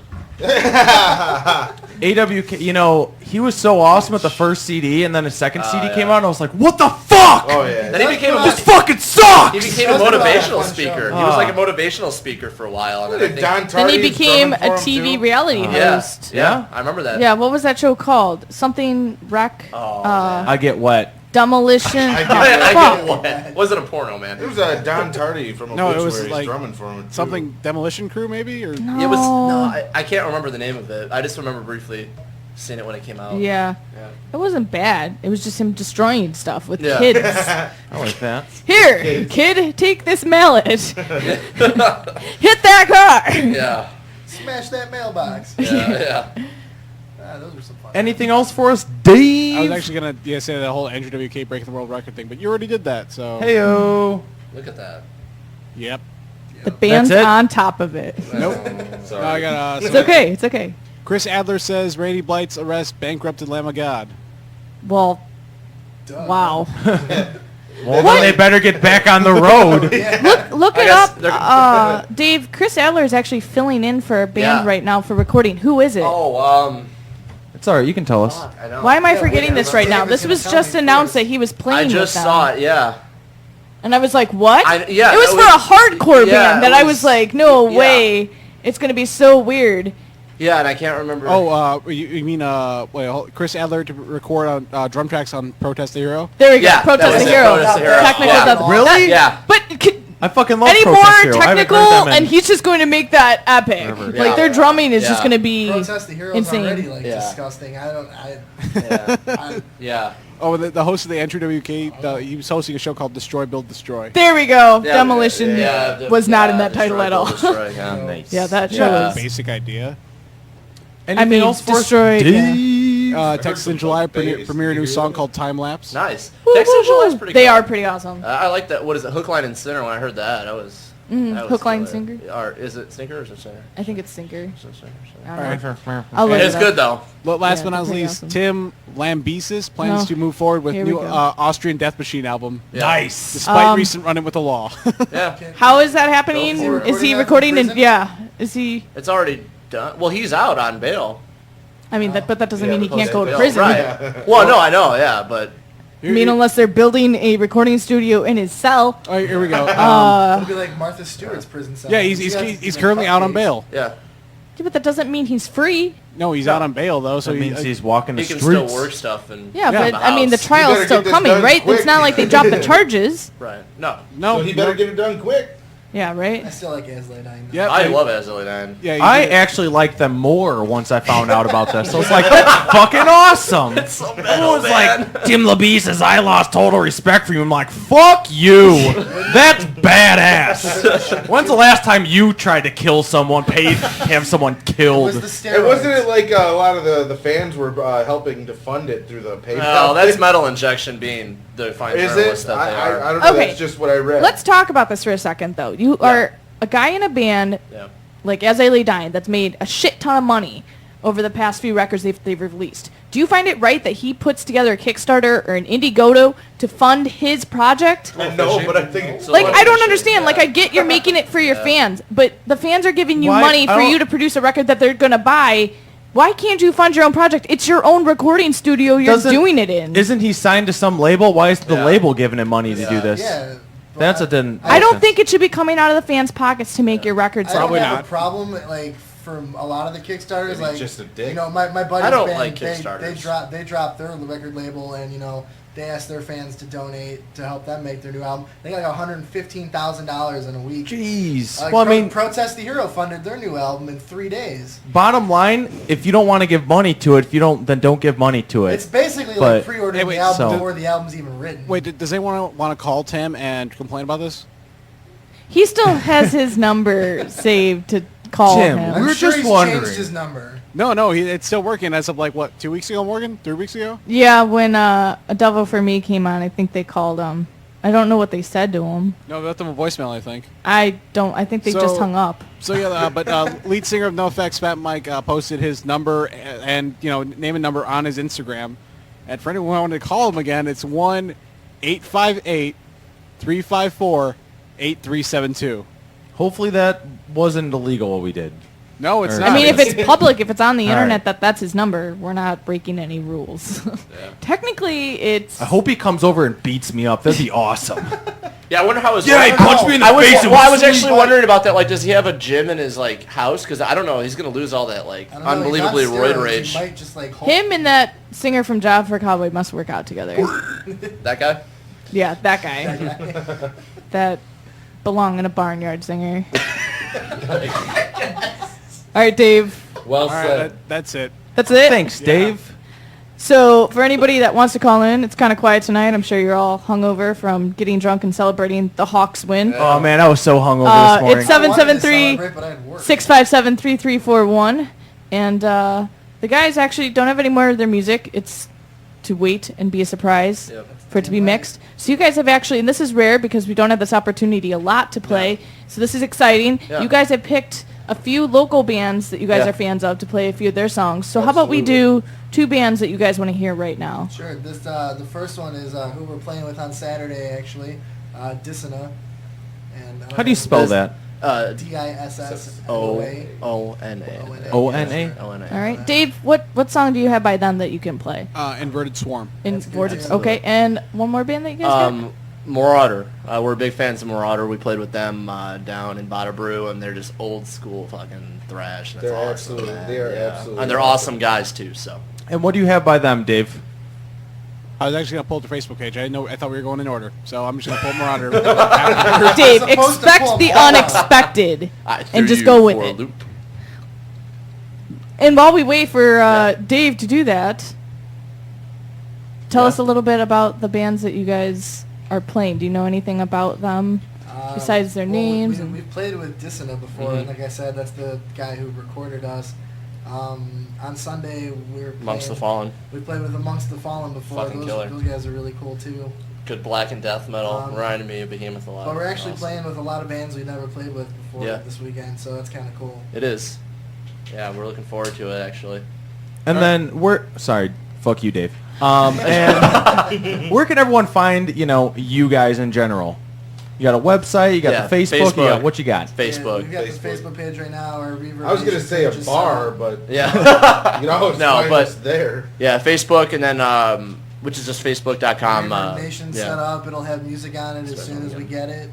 AWK, you know, he was so awesome at the first CD, and then his second CD came out, and I was like, what the fuck? Oh, yeah. Then he became This a fucking sucks! he became a That's about a motivational fun speaker. show. He was like a motivational speaker for a while, and then I Did think, Don Then Tardy he is became a drumming for him, TV too? reality yeah, host. yeah, I remember that. Yeah, what was that show called? Something wreck? Oh, man. I get wet. Demolition. I oh, get- I fuck. get what? Wasn't a porno, man. It was Don Tardy from No, it was Obituaries like drumming for him. too. Something Demolition Crew maybe? Or No. It was no, I can't remember the name of it. I just remember briefly seeing it when it came out. Yeah. Yeah. It wasn't bad. It was just him destroying stuff with Yeah. kids. I like that. Here, kid, take this mallet. Hit that car. Yeah, Smash that mailbox. yeah. Those were some fun. Anything else for us, Dave? I was actually going to say the whole Andrew WK breaking the world record thing, but you already did that, so... Heyo. Look at that. Yep. The band's That's it? on top of it. Nope. Sorry. No, I got It's okay. It's okay. Chris Adler says Randy Blight's arrest bankrupted Lamb of God. Well, Duh. wow. Well, then they better get back on the road. Look I it guess up. they're- Dave, Chris Adler is actually filling in for a band Yeah. right now for recording. Who is it? Oh, It's all right. You can tell us. fuck, I know. Why am I Yeah, forgetting wait, this right now? David's This gonna was tell just me announced first. that he was playing I just with them. saw it. Yeah. And I was like, what? Yeah, it was it for a was- hardcore yeah, band that it I was- was like, no yeah. way. It's going to be so weird. Yeah, and I can't remember. Oh, you mean Chris Adler to record on drum tracks on Protest the Hero? There we go. Yeah, Protest that the was it, Hero. Protest the Hero. Technical Yeah. dub- Really? Yeah. But I fucking love any more Protest Hero. I haven't technical, heard them in and he's just going to make that epic. Forever. Like Yeah. their drumming is just Yeah. going to be Protest the Heroes insane. already like Yeah. disgusting. Yeah. I Yeah. Oh, the host of the Entry WK, he was hosting a show called Destroy, Build, Destroy. There we go. Yeah, Demolition yeah, was not in yeah, that title Destroy, at all. Build, Destroy, yeah. Nice. Yeah, that show Yeah. was. Basic idea. Anything mean, else for us? Destroyed, yeah. Dave? Texas in July premiere a new song called Time Lapse. Nice. Woo, Texas woo, July is woo. pretty They cool. are pretty awesome. I like that. What is it? Hook, line, and sinker. When I heard that, that was. Hook, line, sinker? Or is it sinker or is it sinker? I think it's Stinker. Is it sinker? I Sinker? don't know. I'll look It's it good up. though. Last Yeah, but not they're pretty least, awesome. Tim Lambesis plans No. to move forward with Here we new go. Austrian Death Machine album, Yeah. Nice. despite recent run-in with the law. Yeah. How is that happening? Is he Is he recording recording that in? from prison? Yeah. Is he? It's already done. Well, he's out on bail. I mean, but that doesn't Yeah, mean he but can't go to yeah, prison. Right. Well, no, I know. Yeah, but I mean, unless they're building a recording studio in his cell. Oh, here we go. It'll be like Martha Stewart's prison cell. yeah, he's currently out on bail. yeah, Yeah, but that doesn't mean he's free. No, he's out on bail though, so That means he, he's walking the he can streets. still work stuff and Yeah, Yeah. but I mean, the house. trial's better still get this coming, done right? quick. It's not like they dropped the charges. right. No, no. So he better get it done quick. Yeah, right? I still like Ashley Dying. Yeah, I love Azalea Nine. Yeah, I actually liked them more once I found out about this. So it's like, that's fucking awesome. It's so Everyone's like, Tim LaBee says, I lost total respect for you. I'm like, fuck you. That's badass. When's the last time you tried to kill someone, paid to have someone killed? Was the steroids. And wasn't it like a lot of the fans were helping to fund it through the PayPal? No, that's thing? Metal Injection being the fine Is journalists it? that they are. I don't know. Okay. That's just what I read. Let's talk about this for a second, though. You are a guy in a band Yeah. like As I Lay Dying that's made a shit ton of money over the past few records they've released. Do you find it right that he puts together a Kickstarter or an Indiegogo to fund his project? I know, but I think it's So Like, what I don't shit, understand. yeah. Like, I get you're making it for your fans, but the fans are giving you Why- money I for don't- you to produce a record that they're going to buy. Why can't you fund your own project? It's your own recording studio you're Doesn't- doing it in. Isn't he signed to some label? Why is the Yeah. label giving him money to do this? Yeah. but That's what didn't. I make don't sense. think it should be coming out of the fans' pockets to make your records. I don't Probably have not. a problem like from a lot of the Kickstarters. Maybe Like just a dick. you know, my buddy's I don't band, like they Kickstarters. they dropped their record label, and you know they asked their fans to donate to help them make their new album. They got like $115,000 in a week. Jeez. Like, Well, I mean, Protest the Hero funded their new album in 3 days. bottom line, if you don't want to give money to it, if you don't, then don't give money to it. It's basically But- like pre-ordering Hey, wait, the album so- before the album's even written. Wait, does anyone want to call Tim and complain about this? He still has his number saved to call Tim, him. we were I'm sure just he's wondering. changed his number. No, it's still working as of like what 2 weeks ago, Morgan? 3 weeks ago? Yeah, when A Devil for Me came on, I think they called him. I don't know what they said to him. No, we left them a voicemail, I think. I think they just So- hung up. So yeah, but lead singer of NoFX, Fat Mike, posted his number and you know name and number on his Instagram. And for anyone who wanted to call him again, it's 1-858-354-8372. Hopefully that wasn't illegal what we did. No, it's Or- not. I mean, if it's public, if it's on the All internet, right. that's his number. We're not breaking any rules. Technically, it's. I hope he comes over and beats me up. That'd be awesome. Yeah, I wonder how his. Yeah, he punched me in the I was, face and Well, I was was actually sleeping. wondering about that. Like, does he have a gym in his like house? Because I don't know. He's gonna lose all that like I don't know, unbelievably he's on roid steroids, rage. He might just like Him and that singer from Job for Cowboy must work out together. That guy. Yeah, that guy. That belong in a barnyard singer. All right, Dave. Well All right, that's it. That's it. Thanks, Dave. So for anybody that wants to call in, it's kind of quiet tonight. I'm sure you're all hungover from getting drunk and celebrating the Hawks win. Oh man, I was so hungover this morning. It's I wanted to 773 celebrate, but I had work. 657-3341. And the guys actually don't have any more of their music. It's to wait and be a surprise Yep. for it to be mixed. So you guys have actually, and this is rare because we don't have this opportunity a lot to play. So this is exciting. Yeah. You guys have picked a few local bands that you guys Yeah. are fans of to play a few of their songs. So how about we do two bands that you guys want to hear right now? Sure. This the first one is who we're playing with on Saturday actually, Dissona. And How do you spell This- that? DISSNOA. O-O-N-A. O-N-A? O-N-A. All right, Dave. What song do you have by them that you can play? Inverted Swarm. In That's good, Vortex. too. Okay, and one more band that you guys got? Marauder. We're big fans of Marauder. We played with them down in Bada Brew, and they're just old school fucking thrash. And it's They're awesome, absolutely- man. they are Yeah. absolutely And they're awesome guys too. So And what do you have by them, Dave? I was actually gonna pull up the Facebook page. I didn't know. I thought we were going in order, so I'm just gonna pull Marauder. Dave, supposed to expect pull the them all out. unexpected, I and threw just you go with for a it. loop. And while we wait for Dave to do that, tell us a little bit about the bands that you guys are playing. Do you know anything about them besides their names? We've played with Dissonant before, and like I said, that's the guy who recorded us. On Sunday, we were Amongst the playing- Fallen. We played with Amongst the Fallen before. Fucking killer. Those guys are really cool too. Good black and death metal. Um, Reminded me of Behemoth a lot. But we're actually Also. playing with a lot of bands we've never played with before Yeah. this weekend, so that's kind of cool. It is. Yeah, we're looking forward to it actually. And then sorry, fuck you, Dave. And where can everyone find, you guys in general? You got a website, you got the Facebook, you got what you got? Facebook. Yeah, we've got the Facebook page right now. Our Reverb I was gonna Nation say a page is bar, set. but Yeah. you can always find us there. Yeah, Facebook, and then which is just facebook.com. Reverb Nation yeah. set up. It'll have music on it as Special soon as we again. get it.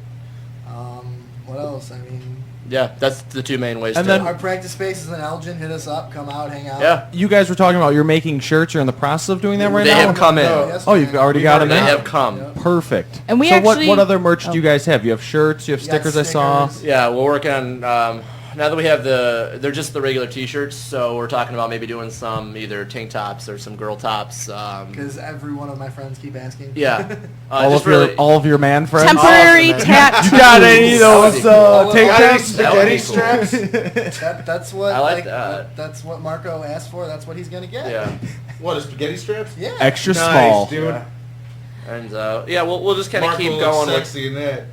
What else? I mean, Yeah, that's the two main ways. And to then- our practice space is in Elgin. Hit us up. Come out. Hang out. yeah, You guys were talking about you're making shirts. You're in the process of doing that right They now? have come in. Oh, you've already got them they in? have come. Yeah. Perfect. And we so actually- what other merch do you guys have? You have shirts, you have We got stickers I saw. stickers. Yeah, we're working on. Now that we have they're just the regular T-shirts, so we're talking about maybe doing some either tank tops or some girl tops. Because every one of my friends keep asking. Yeah, All just of your really. all of your man friends. Temporary Awesome, tattoo. You got any of those Got tank Got any tops? That would be spaghetti straps? That's what I like that. That's what Marco asked for. That's what he's gonna get. Yeah, What, a spaghetti straps? Yeah. Extra Nice, small. dude. Yeah. and yeah, we'll just kind of Marco keep looks going with. sexy in that.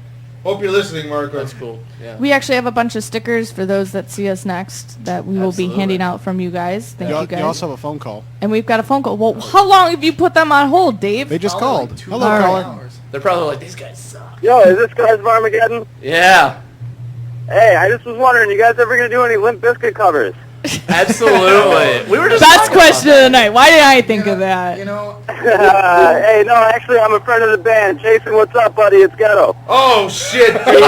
Hope you're listening, Marco. That's cool. Yeah. We actually have a bunch of stickers for those that see us next that we will be Absolutely. handing out from you guys. Thank you guys. You also have a phone call. And we've got a phone call. Well, how long have you put them on hold, Dave? They just Probably called. like 2 Hello, All right. caller. hours. They're probably like, these guys suck. Yo, is this guys of Armageddon? Yeah, Hey, I just was wondering, you guys ever gonna do any Limp Bizkit covers? absolutely. We were just Best talking question of the night. Why did I think You know- of that? You know, Hey, no, actually, I'm a friend of the band. Jason, what's up, buddy? It's Ghetto. Oh, shit, dude.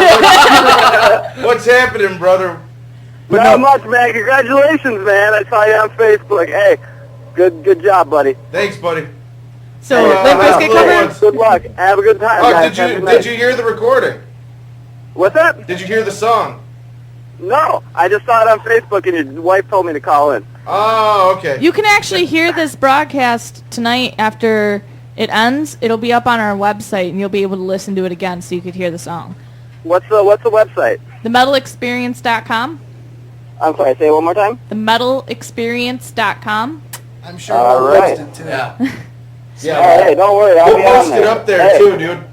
What's happening, brother? Not much, man. Congratulations, man. I saw you on Facebook. Hey, good job, buddy. Thanks, buddy. So, Hey, Limp have Bizkit a cover? good Good luck. Have a good time, Oh, guys. Have a good night. did you hear the recording? What's that? Did you hear the song? No, I just saw it on Facebook, and your wife told me to call in. Oh, okay. You can actually hear this broadcast tonight after it ends. It'll be up on our website, and you'll be able to listen to it again so you could hear the song. What's the website? TheMetalExperience.com. I'm sorry. Say it one more time. TheMetalExperience.com. I'm sure All we'll right. post it too. Yeah. Yeah. Hey, don't worry. I'll We'll be on post there. it up there, Hey, too, dude.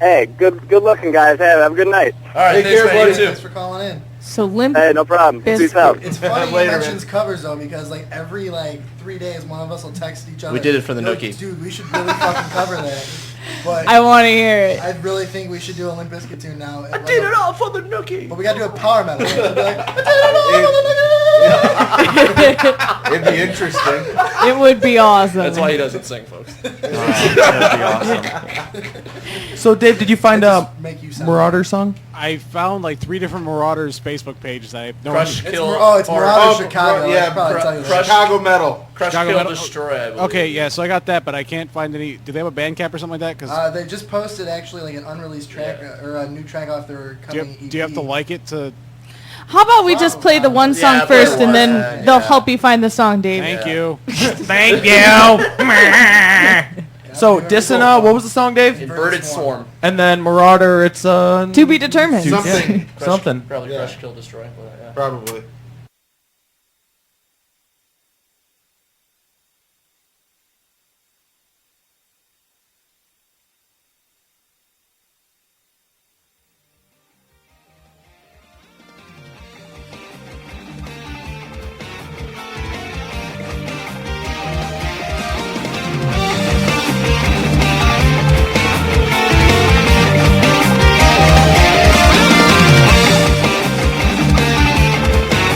Hey, good looking, guys. Hey, have a good night. All right, Take thanks, care, man. buddy. You too. Thanks for calling in. So Limp Hey, no problem. Biscuit. Peace out. It's funny Later, he man. mentions covers though, because like every 3 days, one of us will text each other. We did it for the "Yo, Nookie." Dude, we should really fucking cover that. But I want to hear it. I really think we should do a Limp Bizkit tune now. I did it all for the Nookie. But we gotta do a power metal. So we'll be like, It'd be interesting. It would be awesome. That's why he doesn't sing, folks. So, Dave, did you find a just make you sound. Marauder song? I found like 3 different Marauders Facebook pages that I have no Crush, idea. kill, It's or- Marauder Chicago. yeah, I should probably tell you that. Chicago metal. Crush, Chicago kill, Metal- destroy. I believe. Okay, yeah, so I got that, but I can't find any. Do they have a Bandcamp or something like that? 'Cause They just posted actually like an unreleased track or a new track off their do, coming EP. you have to like it to? How about we just play the one song Yeah, play first, the and then one, they'll yeah. help you find the song, Dave. Thank you. Thank you. So, Dissona, what was the song, Dave? Inverted Swarm. And then Marauder, it's To be determined. Something. Crush, Something. Probably Yeah. crush, kill, destroy. But, yeah. Probably. Thank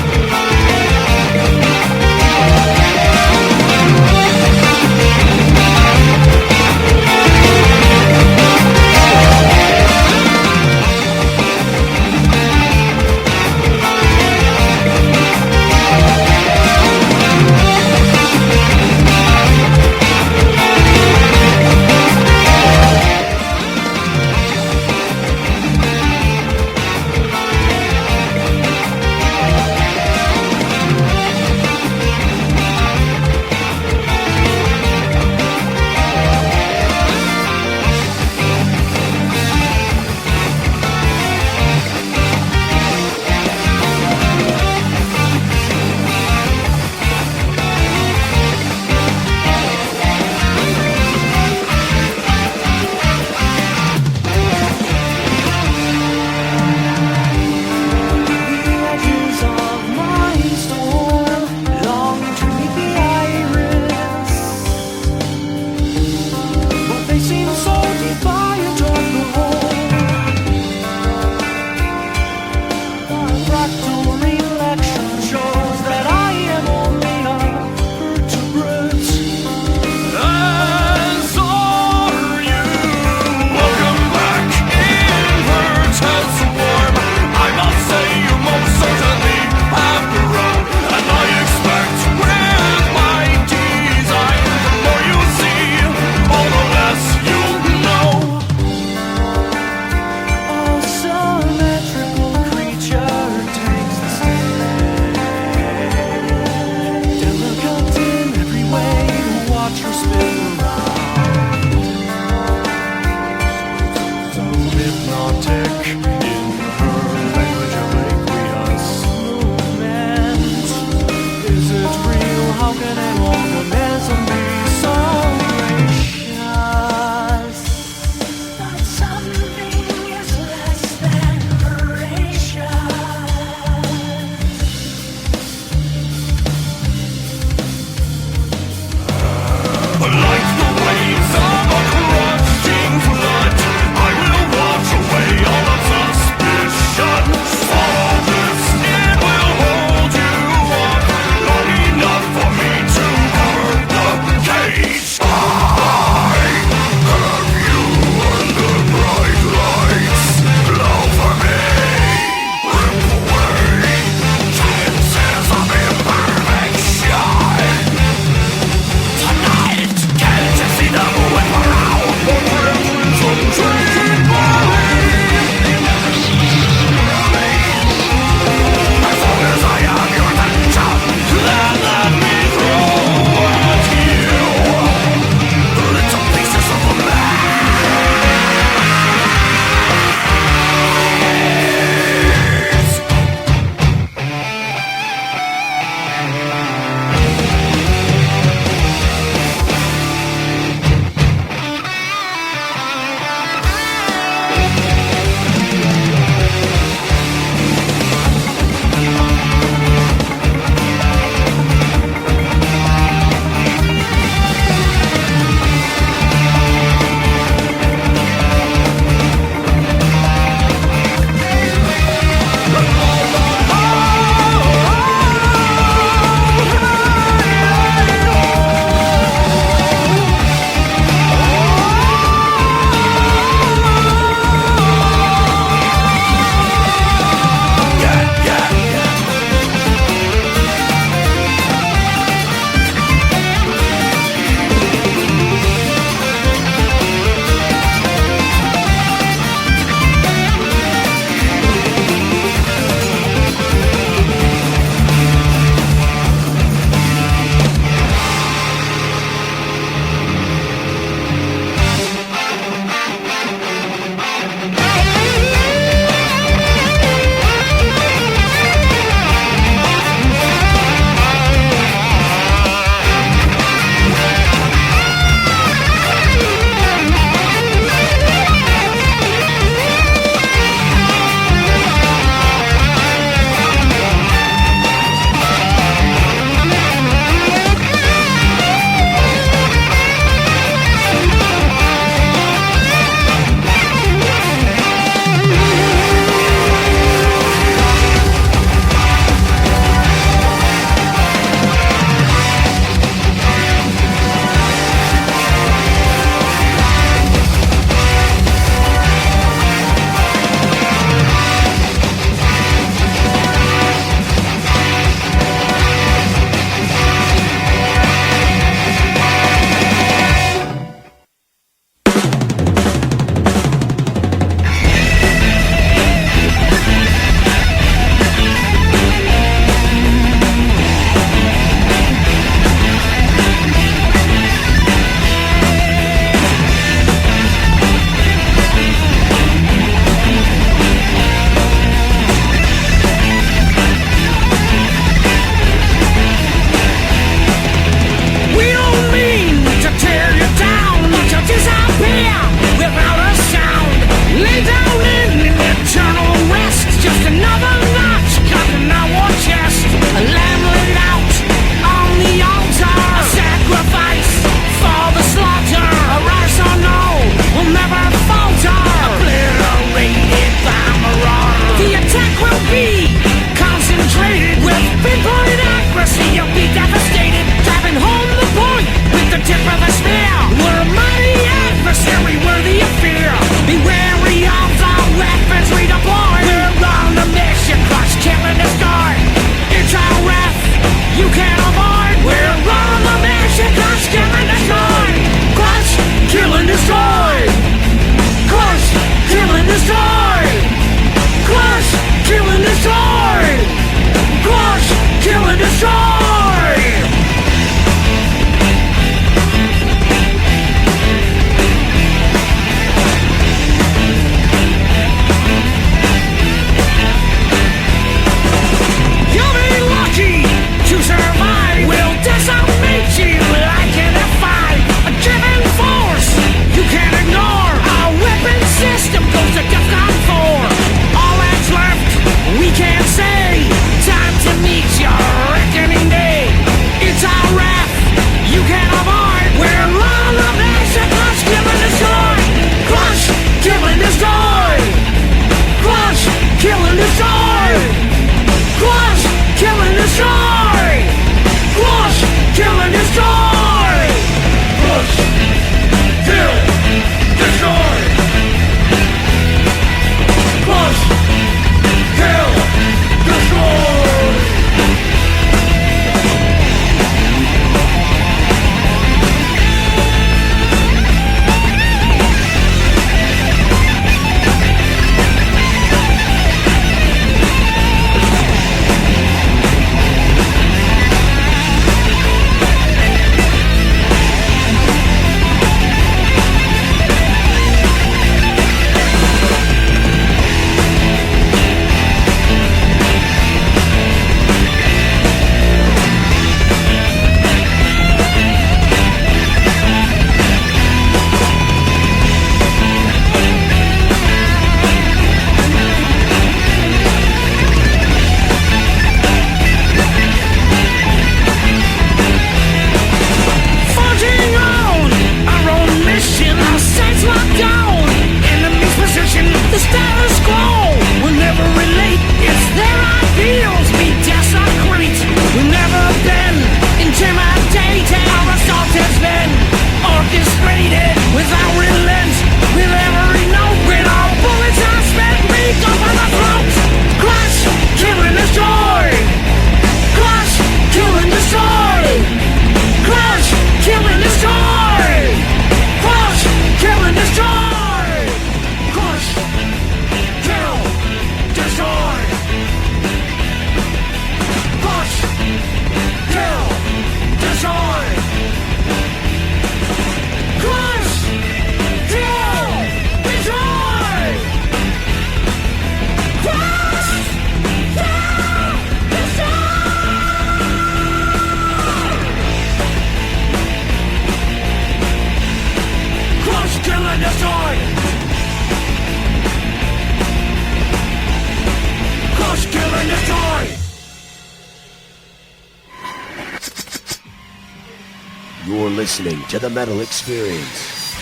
You're listening to the Metal Experience.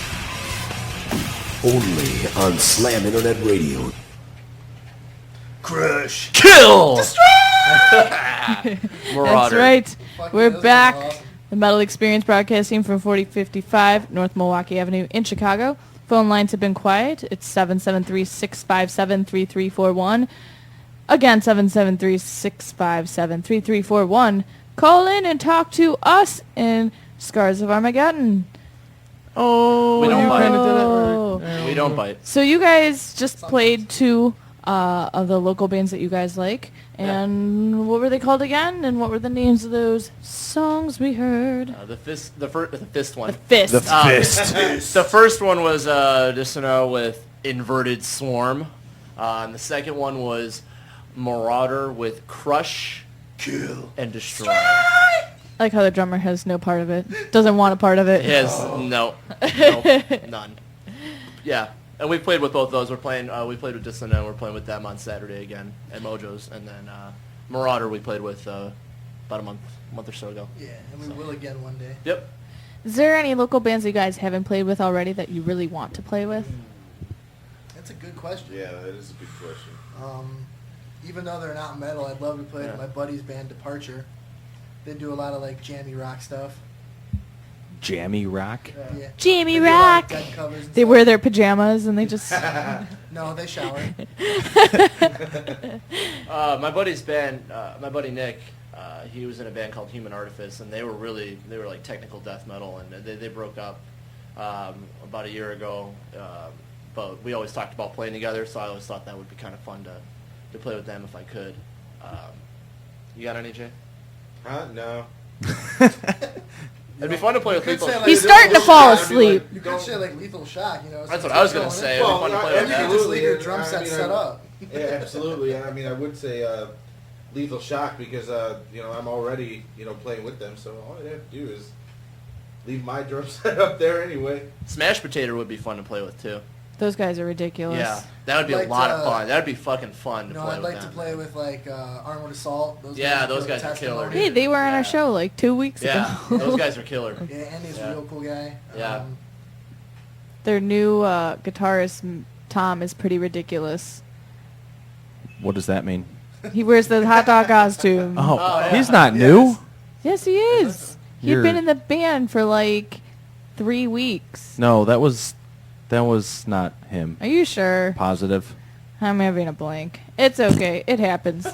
Only on Slam Internet Radio. Crush. Kill. That's right. Fuck We're yeah, back. this is awesome. The Metal Experience broadcasting from 4055 North Milwaukee Avenue in Chicago. Phone lines have been quiet. It's 773-657-3341. Again, 773-657-3341. Call in and talk to us in Scars of Armageddon. Oh, We don't you bite. kinda did it. We don't bite. So you guys just played two of the local bands that you guys like. And what were they called again? And what were the names of those songs we heard? The fist one. The Fist. The first one was just to know with Inverted Swarm. And the second one was Marauder with Crush, Kill, and Destroy. I like how the drummer has no part of it. Doesn't want a part of it. He has none. Yeah. And we played with both those. We played with Dissonant. We're playing with them on Saturday again at Mojo's. And then Marauder we played with about a month or so ago. Yeah, and we will again one day. Yep. Is there any local bands that you guys haven't played with already that you really want to play with? That's a good question. Yeah, that is a good question. Even though they're not metal, I'd love to play with my buddy's band Departure. They do a lot of like jammy rock stuff. Jammy rock. Yeah. Jammy They do a lot of rock. Dead covers and They stuff. wear their pajamas and they just... No, they shower. My buddy's band, my buddy Nick, he was in a band called Human Artifice, and they were like technical death metal, and they broke up about a year ago. But we always talked about playing together, so I always thought that would be kind of fun to play with them if I could. You got any, Jay? No. It'd be fun to play with You could Lethal. say, like, He's starting to fall I'd be asleep. You could say like Lethal Shock, you know. That's since what I was we're gonna going say. in. It'd be fun to play with And you them. could just leave your Absolutely. drum I set mean, set up. Yeah, absolutely. And I mean, I would say Lethal Shock because I'm already playing with them, so all I'd have to do is leave my drum set up there anyway. Smash Potato would be fun to play with too. Those guys are ridiculous. Yeah, that would be I'd a like lot to- of fun. That would be fucking fun to No, play I'd with like to them. play with like Armored Assault. Those Yeah, guys those really guys are testimony. killer, Hey, they were on Yeah. our show like 2 weeks Yeah, ago. those guys are killer. Yeah, Andy's Yeah. a real cool guy. Yeah. Their new guitarist, Tom, is pretty ridiculous. What does that mean? He wears the hot dog costume. Oh, yeah. he's not new. Yes, he is. He'd You're- been in the band for like 3 weeks. No, that was not him. Are you sure? Positive. I'm having a blank. It's okay. It happens.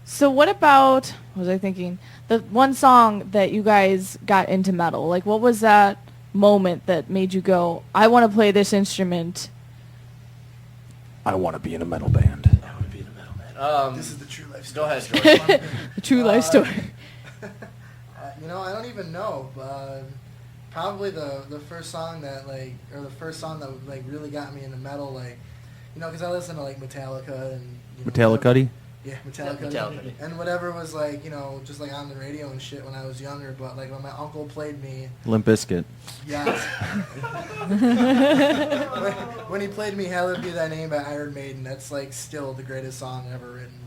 So what about, what was I thinking? The one song that you guys got into metal. Like, what was that moment that made you go, I want to play this instrument? I want to be in a metal band. That would be the metal man. This is the true life Go story. ahead, George. The true life story. I don't even know. Probably the first song that like really got me into metal, like, because I listen to like Metallica and Metallica? Yeah, Metallica. Yeah, Metallica. And whatever was like, just like on the radio and shit when I was younger. But like when my uncle played me, Limp Bizkit. yes. when he played me "Hallowed Be Thy Name" by Iron Maiden, that's like still the greatest song ever written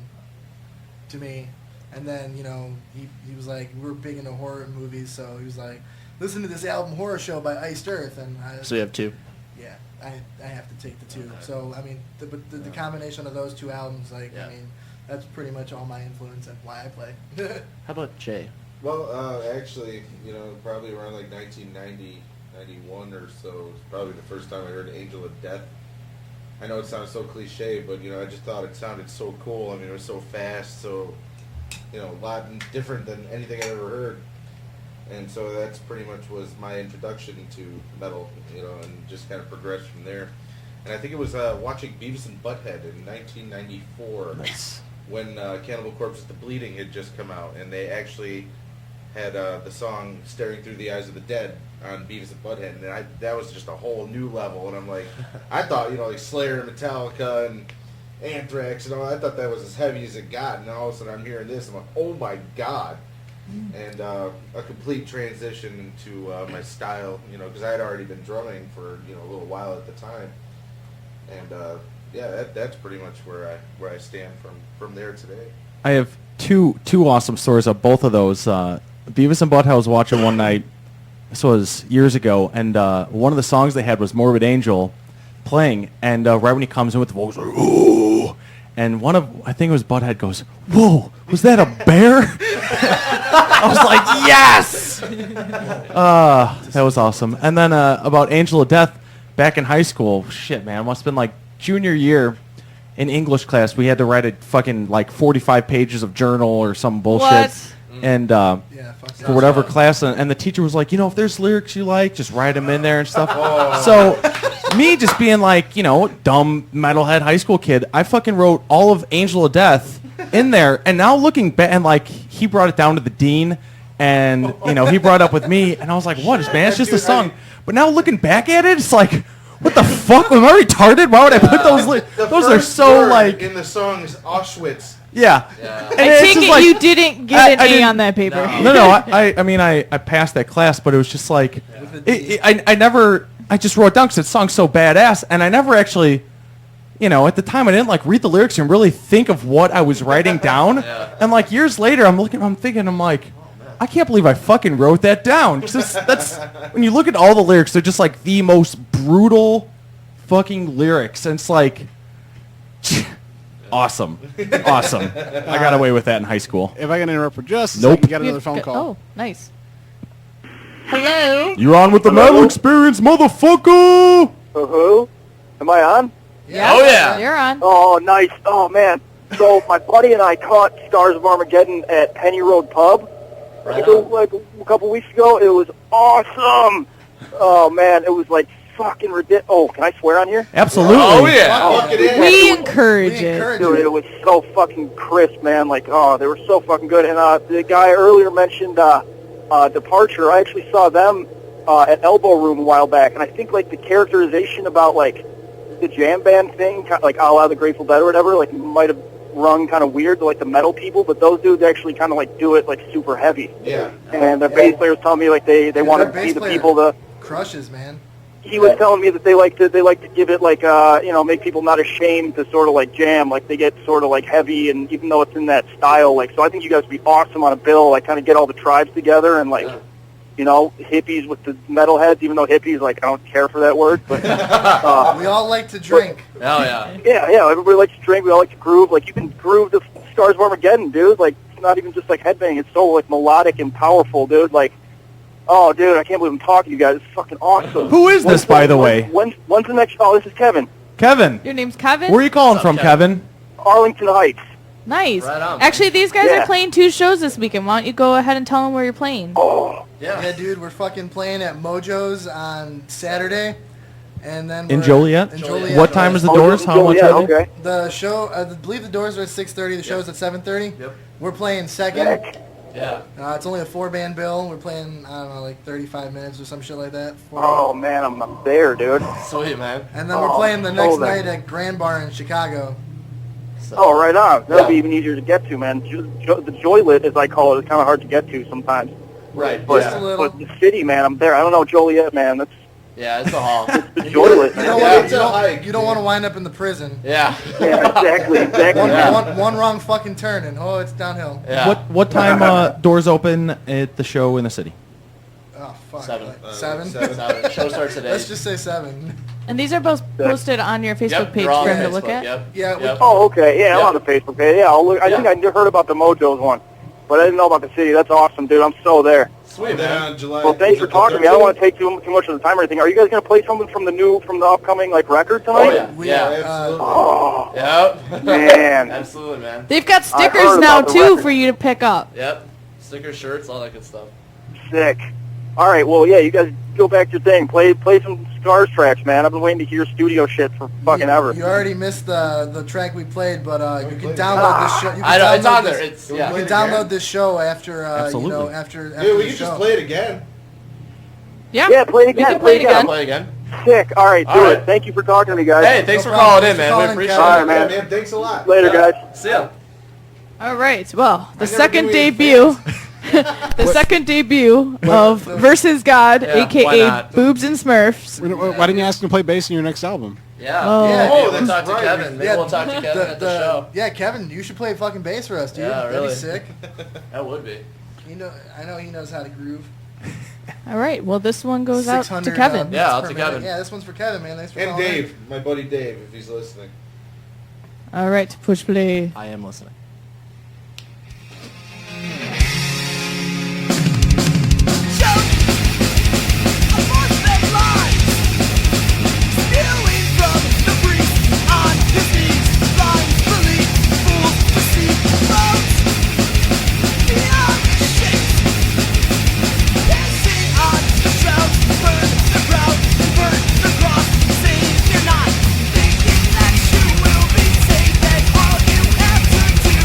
to me. And then he was like, we were big into horror movies, so he was like, listen to this album Horror Show by Iced Earth, and So you have two. yeah, I have to take the two. So I mean, the combination of those two albums, like, Yeah. I mean, that's pretty much all my influence and why I play. How about Jay? Well, actually, probably around like 1990, 91 or so, it's probably the first time I heard Angel of Death. I know it sounds so cliche, but I just thought it sounded so cool. I mean, it was so fast, so a lot different than anything I ever heard. And so that's pretty much was my introduction to metal, and just kind of progressed from there. And I think it was watching Beavis and Butthead in 1994 when Cannibal Corpse's The Bleeding had just come out, and they actually had the song Staring Through the Eyes of the Dead on Beavis and Butthead, and that was just a whole new level. And I'm like, I thought, like Slayer and Metallica and Anthrax and all, I thought that was as heavy as it got, and all of a sudden I'm hearing this, I'm like, oh my god. And a complete transition into my style, because I had already been drumming for a little while at the time, and that's pretty much where I stand from there today. I have two awesome stories of both of those Beavis and Butthead was watching one night. This was years ago, and one of the songs they had was "Morbid Angel" playing, and right when he comes in with the vocals, like, ooh, and I think it was Butthead goes, "Whoa, was that a bear?" I was like, yes! That was awesome. And then about Angel of Death, back in high school, shit, man, must have been like junior year in English class. We had to write a fucking like 45 pages of journal or some bullshit. What? And for whatever class, and the teacher was like, if there's lyrics you like, just write them in there and stuff. So me just being like, dumb metalhead high school kid, I fucking wrote all of Angel of Death in there, and now looking back, and like he brought it down to the dean, and he brought it up with me, and I was like, what, man, it's just a song. But now looking back at it, it's like, what the fuck? Am I retarded? Why would I put those? Those are so like in the song is Auschwitz. Yeah. And I take it you didn't get an A on that paper. No. I mean, I passed that class, but it was just like, I just wrote it down because that song's so badass, and I never actually, at the time I didn't like read the lyrics and really think of what I was writing down. And like years later, I'm like, I can't believe I fucking wrote that down. That's when you look at all the lyrics, they're just like the most brutal fucking lyrics, and it's like. Awesome. I got away with that in high school. If I can interrupt for just a Nope. second, get another phone call. Oh, nice. Hello? You're on with the Metal Experience, motherfucker! Who? Am I on? Yeah. Oh, yeah. You're on. Oh, nice. Oh, man. So my buddy and I caught Stars of Armageddon at Penny Road Pub like a couple weeks ago. It was awesome. Oh, man. It was like fucking ridiculous. Oh, can I swear on here? Absolutely. Oh, yeah. We encourage it. Dude, it was so fucking crisp, man. Like, they were so fucking good. And the guy earlier mentioned Departure. I actually saw them at Elbow Room a while back, and I think like the characterization about like the jam band thing, kind of like a la the Grateful Dead or whatever, like might have rung kind of weird to like the metal people, but those dudes actually kind of like do it like super heavy. Yeah. And their bass players tell me like they want to be the people to. Crushes, man. He was telling me that they like to give it like make people not ashamed to sort of like jam, like they get sort of like heavy, and even though it's in that style, like, so I think you guys would be awesome on a bill, like kind of get all the tribes together and like hippies with the metalheads, even though hippies, like, I don't care for that word, but We all like to drink. Oh, yeah. yeah, everybody likes to drink, we all like to groove, like you can groove the Stars of Armageddon, dude, like it's not even just like headbanging, it's so like melodic and powerful, dude, like. Oh, dude, I can't believe I'm talking to you guys. It's fucking awesome. Who is this, by the way? When's the next... Oh, this is Kevin. Kevin. Your name's Kevin? Where are you calling from, Kevin? Arlington Heights. Nice. Right on. Actually, these guys Yeah. are playing 2 shows this weekend. Why don't you go ahead and tell them where you're playing? Oh, Yeah, dude, we're fucking playing at Mojo's on Saturday. And then In we're- Joliet? In Joliet. What time is the doors? How much yeah, are they? okay. The show, I believe the doors are at 6:30. The show's at 7:30. Yep. We're playing second. Heck. Yeah. It's only a 4-band bill. We're playing, I don't know, like 35 minutes or some shit like that. Oh, man, I'm there, dude. Sweet, man. And then we're playing the next so there. night at Grand Bar in Chicago. Oh, right on. That'll be even easier to get to, man. The Joylit, as I call it, is kind of hard to get to sometimes. Right. But, Just a little. but the city, man, I'm there. I don't know Joliet, man. That's Yeah, it's a haul. the Joylit, You man. don't, Yeah, want, it's you, a don't, hike, you don't want to wind up in the prison. Yeah. Yeah, exactly. One wrong fucking turn and it's downhill. Yeah. What time doors open at the show in the city? Oh fuck. 7. Like, 7? So, show starts today. Let's just say 7. And these are both posted on your Facebook Yep, page they're all for on him to look Facebook, at? Yep. Yeah, Yep. Oh, okay. Yeah, Yeah. I'm on the Facebook page. Yeah, I'll look. I think I heard about the Mojo's one, but I didn't know about the city. That's awesome, dude. I'm so there. Sweet, Then man. on July. Well, thanks for was it the talking to me. I don't 13th? want to take too much of the time or anything. Are you guys going to play something from the upcoming like record tonight? Oh, yeah. We, Yeah. Absolutely. Oh, Yep. man. Absolutely, man. They've got I stickers heard now, about the too, record. for you to pick up. Yep. Stickers, shirts, all that good stuff. Sick. All right. Well, yeah. You guys go back to your thing. Play some Scars tracks, man. I've been waiting to hear studio shit for fucking ever. You already missed the track we played, but you can played it. download this show. You can I know, it's download on there. this- It's, You yeah. can it download again? this show after Absolutely. after Dude, we the can show. just play it again. Yeah. Yeah, play it We again. can play it again. Play again. Sick. All right, do All right. it. Thank you for talking to me, guys. Hey, thanks No for problem. calling in, Thanks for man. We calling, appreciate Kevin. All it. right, man. Yeah, man, thanks a lot. Later, Yeah. guys. See ya. All right. Well, the never second knew we had debut, the second debut of Versus God, Yeah, why aka not? Boobs and Smurfs. Why didn't you ask him to play bass in your next album? Yeah. Oh. Yeah, Maybe we'll that's talk to right. Kevin. Maybe Yeah, we'll talk to Kevin at the show. Yeah, Kevin, you should play fucking bass for us, dude. Yeah, That'd really. be sick. That would be. I know he knows how to groove. All right. Well, this one goes out to 600 Kevin. beats Yeah, out per to minute. Kevin. Yeah, this one's for Kevin, man. Thanks for And calling in. Dave, my buddy Dave, if he's listening. All right. Push play. I am listening. Thinking that you will be safe, and all you have to do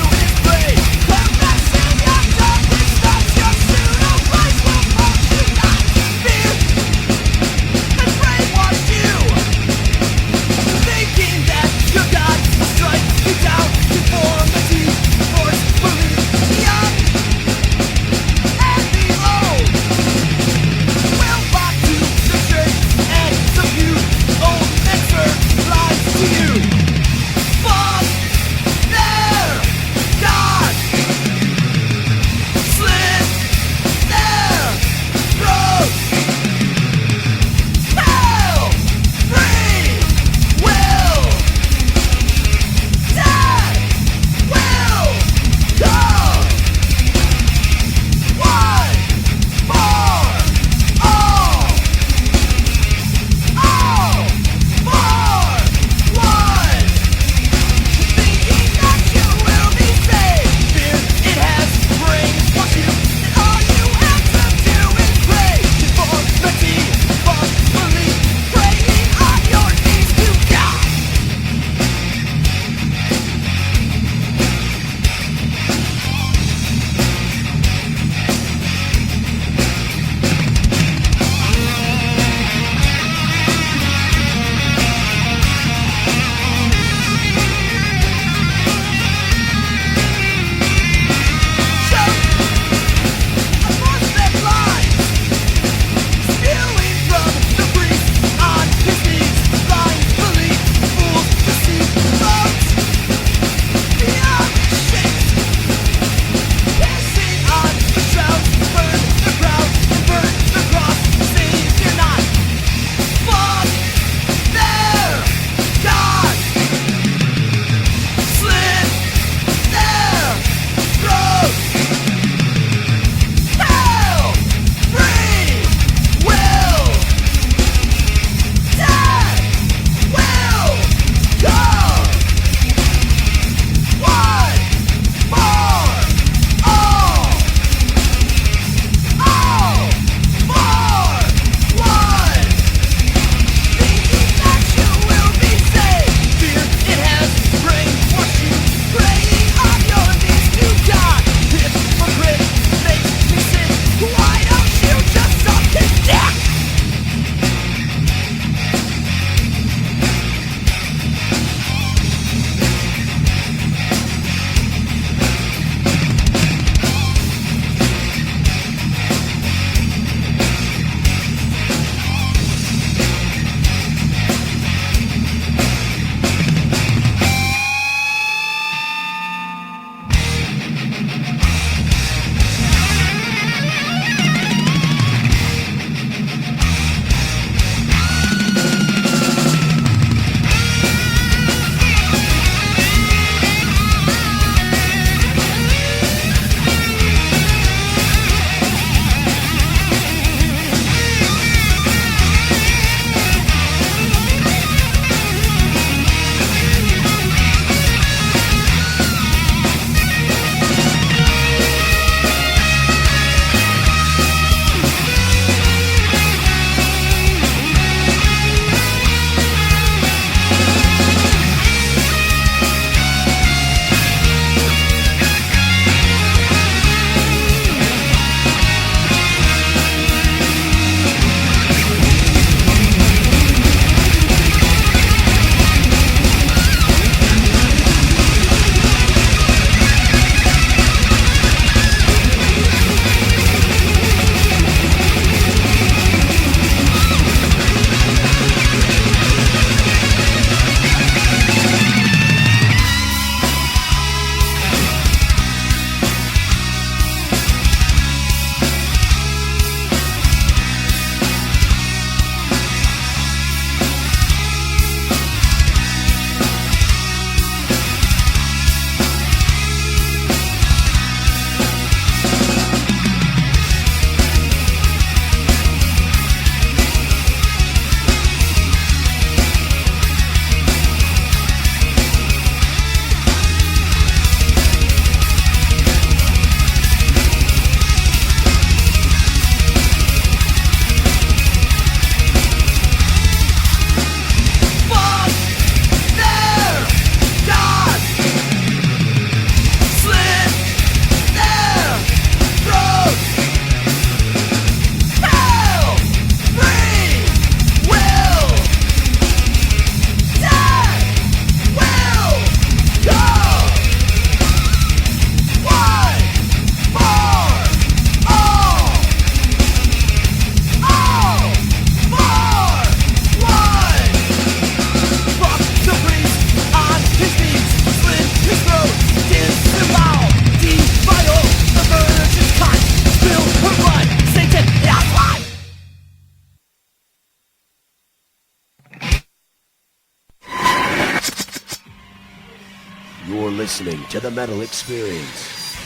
listening to The Metal Experience.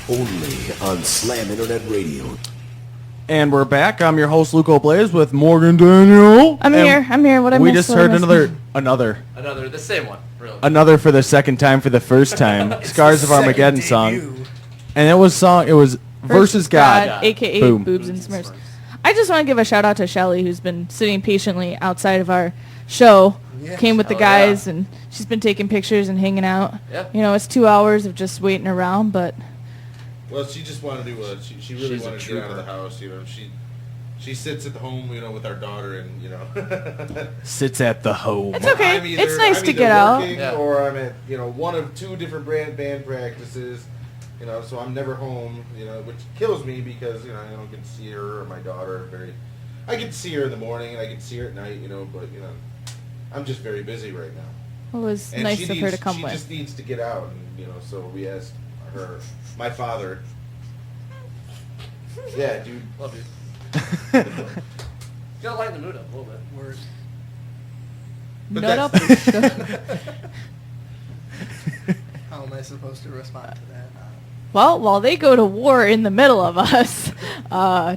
Only on Slam Internet Radio. And we're back. I'm your host, Luke O'Blaze, with Morgan Daniel. I'm here. What I We missed? just heard another The same one, really. another for the second time for the first time. Scars of Armageddon song. And it was Versus God. a.k.a. Boom. Boobs and Smurfs. I just want to give a shout out to Shelly, who's been sitting patiently outside of our show. Yeah. Came with the guys, and she's been taking pictures and hanging out. Yeah. You know, it's 2 hours of just waiting around, but... Well, she just wanted to. She really She's a wanted to get out of trooper. the house. You know, she sits at home, with our daughter, and Sits at the home. It's okay. I'm It's nice I'm to either get out. working Yeah. Or I'm at one of two different band practices. So I'm never home. Which kills me because I don't get to see her or my daughter I get to see her in the morning and I get to see her at night. But I'm just very busy right now. It was And nice she of her to come She with. just needs to get out, and so we asked her, my father. Yeah, dude. Love you. Gotta lighten the mood up a little bit. Word. But Nut that's- up. How am I supposed to respond to that? Well, while they go to war in the middle of us,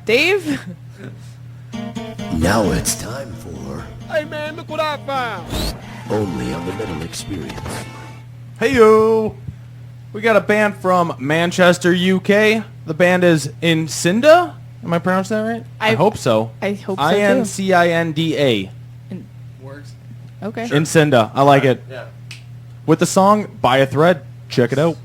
Dave? Now it's time for Hey man, look what I found. Only on The Metal Experience. Hey-yo! We got a band from Manchester, UK. The band is Incinda. Am I pronouncing that right? I hope so. I hope so, too. Incinda. Works. Okay. Incinda. I like it. Yeah. With the song By a Thread. Check it out.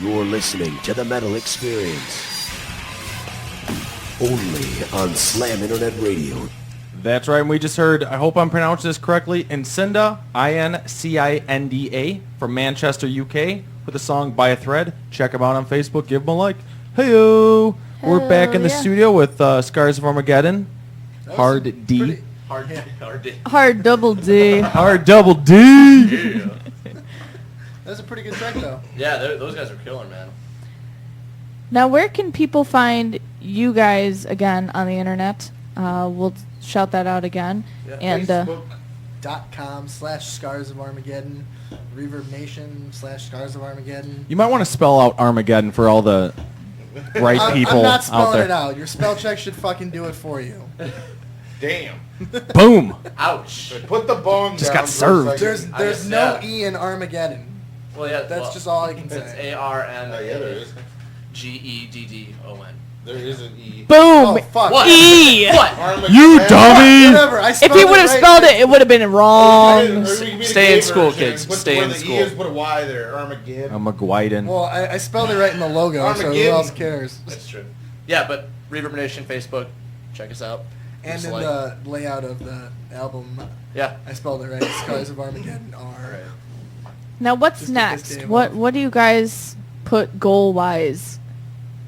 You're listening to The Metal Experience. Only on Slam Internet Radio. That's right, and we just heard, I hope I'm pronouncing this correctly, Incinda, Incinda, from Manchester, UK, with the song By a Thread. Check them out on Facebook, give them a like. Hey-o! We're back in the studio with Scars of Armageddon, Hard D. Hard double D. Hard double D! Yeah, That's a pretty good track, though. yeah, those guys are killer, man. Now, where can people find you guys again on the internet? We'll shout that out again. Yeah. And Facebook.com/Scars of Armageddon, Reverb Nation/Scars of Armageddon. You might want to spell out Armageddon for all the right people I'm not out spelling there. it out. Your spell check should fucking do it for you. Damn. Boom! Ouch. Put the bong Just down got for a served. second. There's guess, no yeah. E in Armageddon. Well, yeah, That's just all I can It's say. ARN. Oh, yeah, there is. GEDDON. There is an E. boom! Oh, fuck. What? E! What? Armageddon. You dummy! Whatever. I If spelled he would have right. spelled it, it would have been wrong. Stay in school, kids. Stay where in the school. E is, put a Y there. Armageddon. Armageddon. Well, I spelled it right in the logo, so who Armageddon. else cares? That's true. Yeah, but Reverb Nation Facebook, check us out. And Just in like- the layout of the album, Yeah. I spelled it right. Scars of Armageddon are. Now, what's Just get this next? damn What do you guys put goal-wise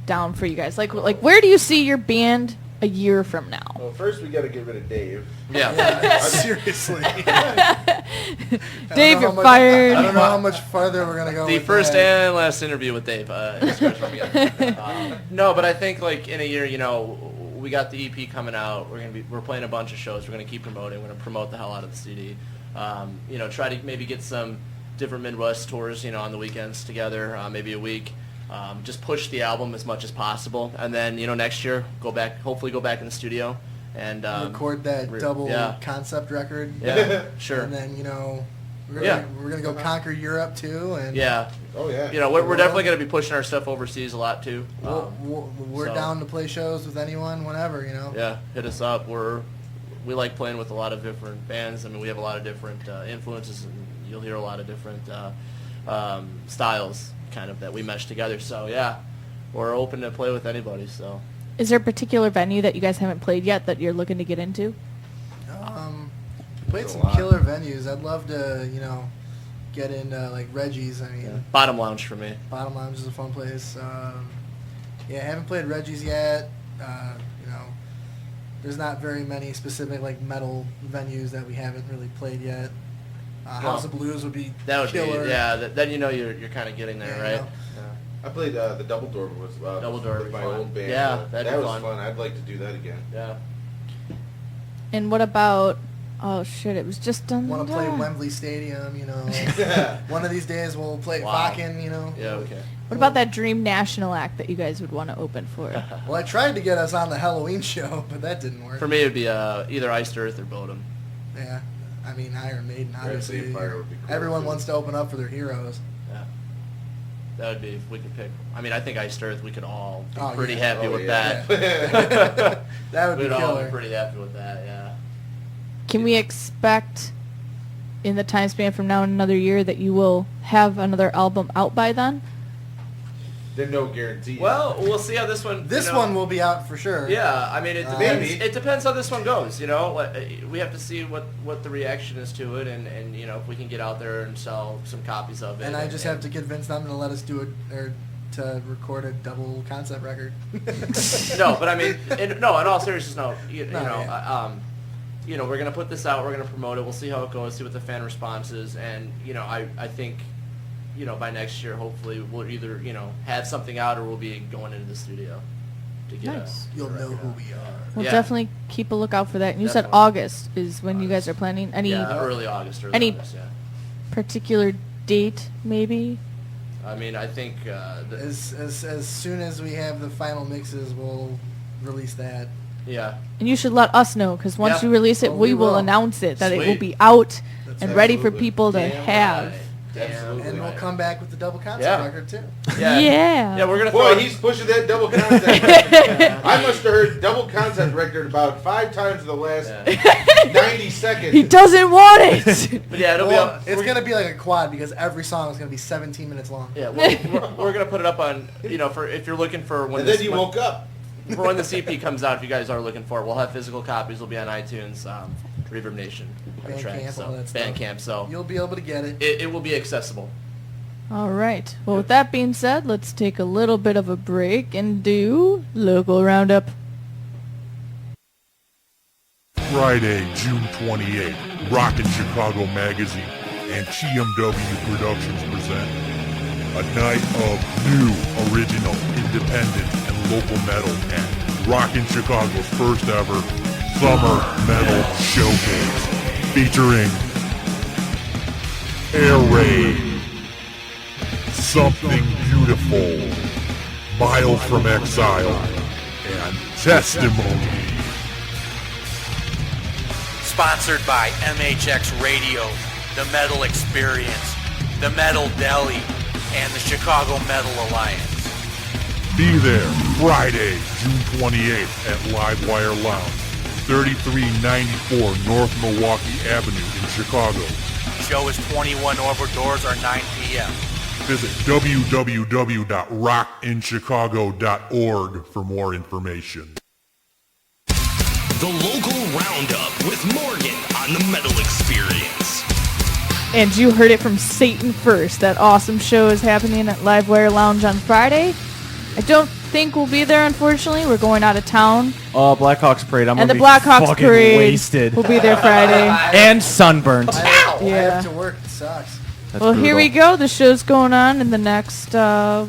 down for you guys? Like where do you see your band a year from now? Well, first we got to get rid of Dave. Yeah. Seriously. Dave, you're fired. I don't know how much farther we're gonna go. The with first that. and last interview with Dave. No, but I think like in a year, we got the EP coming out. We're playing a bunch of shows. We're gonna keep promoting. We're gonna promote the hell out of the CD. Try to maybe get some different Midwest tours, on the weekends together, maybe a week. Just push the album as much as possible, and then next year hopefully go back in the studio and record that double concept record. Yeah, sure. And then we're gonna go conquer Europe too, and Yeah. Oh, yeah. We're definitely going to be pushing our stuff overseas a lot too. we're so- down to play shows with anyone, whenever. Yeah, hit us up. We like playing with a lot of different bands. I mean, we have a lot of different influences, and you'll hear a lot of different styles kind of that we mesh together. So yeah, we're open to play with anybody. So Is there a particular venue that you guys haven't played yet that you're looking to get into? Played There's a some lot. killer venues. I'd love to, get into like Reggie's. I mean, Bottom Lounge for me. Bottom Lounge is a fun place. I haven't played Reggie's yet. There's not very many specific like metal venues that we haven't really played yet. House of Blues would be That would killer. be then you're kind of getting there, Yeah, right? Yeah. I played the Double Door with, Double Door would with be my fun. old band. Yeah, that'd that be was fun. I'd like to do that again. Yeah. And what about? Oh shit! It was just done. Want to play Wembley Stadium? One of these days we'll play Wow. Wacken. Yeah. Okay. What about that Dream National act that you guys would want to open for? Well, I tried to get us on the Halloween show, but that didn't work. For me, it'd be either Iced Earth or Bodum. Yeah, I mean Iron Maiden. Red Obviously, Sea Fire would be cool, everyone too. wants to open up for their heroes. Yeah. That would be if we could pick. I mean, I think Iced Earth. We could all be Oh, pretty yeah. happy Oh, with yeah. that. That would be We'd all be killer. pretty happy with that. Yeah. Can we expect in the time span from now in another year that you will have another album out by then? There's no guarantee. Well, we'll see how this one. This one will be out for sure. Yeah, I mean, it depends. Maybe. It depends how this one goes. We have to see what the reaction is to it, and if we can get out there and sell some copies of it. And I just have to convince them to let us do it or to record a double concept record. No, but I mean, in all seriousness, no. No, We're gonna put this out. We're gonna promote it. We'll see how it goes. See what the fan response is, and I think, by next year, hopefully, we'll either have something out or we'll be going into the studio to get. Nice. You'll know who we are. We'll Yeah. definitely keep a lookout for that. And you said Definitely. August is when you guys are planning. Any Yeah, early August. any- August, yeah. particular date, maybe? I mean, I think As soon as we have the final mixes, we'll release that. yeah. And you should let us know, because once Yeah. you release it, Oh, we we will will. announce it, that it will Sweet. be out That's and ready for absolutely people to Damn have. right. Absolutely. And we'll come back with the double concept Yeah. record too. Yeah, we're gonna Boy, throw he's pushing that double concept record. I must have heard double concept record about 5 times in the last 90 seconds. He doesn't want it. But yeah, it'll Well, be. it's gonna be like a quad because every song is gonna be 17 minutes long. Yeah, we're gonna put it up on for if you're looking for when And this then you when- woke up. for when the CP comes out. If you guys are looking for it, we'll have physical copies. Will be on iTunes, Reverb Nation, our track, Bandcamp, so all that stuff. Bandcamp. So You'll be able to get it. it will be accessible. All right. Well, with that being said, let's take a little bit of a break and do local roundup. Friday, June 28th, Rockin' Chicago Magazine and TMW Productions present a night of new, original, independent, and local metal and Rockin' Chicago's first ever Summer Metal Showcase featuring Air Raid, Something Beautiful, Mile from Exile, and Testimony. Sponsored by MHX Radio, The Metal Experience, The Metal Deli, and the Chicago Metal Alliance. Be there Friday, June 28th at Livewire Lounge, 3394 North Milwaukee Avenue in Chicago. Show is 21 over, doors are 9 p.m. Visit www.rockinchicago.org for more information. The local roundup with Morgan on the Metal Experience. And you heard it from Satan first. That awesome show is happening at Livewire Lounge on Friday. I don't think we'll be there, unfortunately. We're going out of town. Oh, Blackhawks Parade. I'm And gonna the be Blackhawks fucking Parade wasted. will be there Friday. And sunburnt. I Yeah. have to work. It sucks. That's Well, here we brutal. go. The show's going on in the next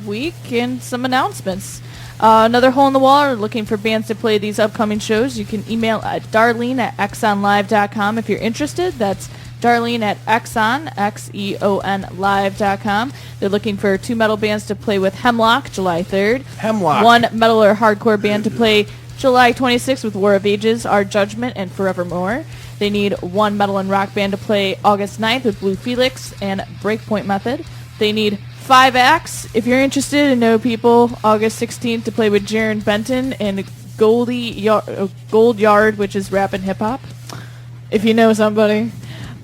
week and some announcements. Another hole in the wall. We're looking for bands to play these upcoming shows. You can email at darlene@exonlive.com if you're interested. That's Darlene at Exon, Xeon live.com. They're looking for 2 metal bands to play with Hemlock, July 3rd. Hemlock. 1 metal or hardcore band to play July 26th with War of Ages, Our Judgment, and Forevermore. They need 1 metal and rock band to play August 9th with Blue Felix and Breakpoint Method. They need 5 acts. If you're interested and know people, August 16th to play with Jaron Benton and Gold Yard, which is rap and hip hop. If you know somebody.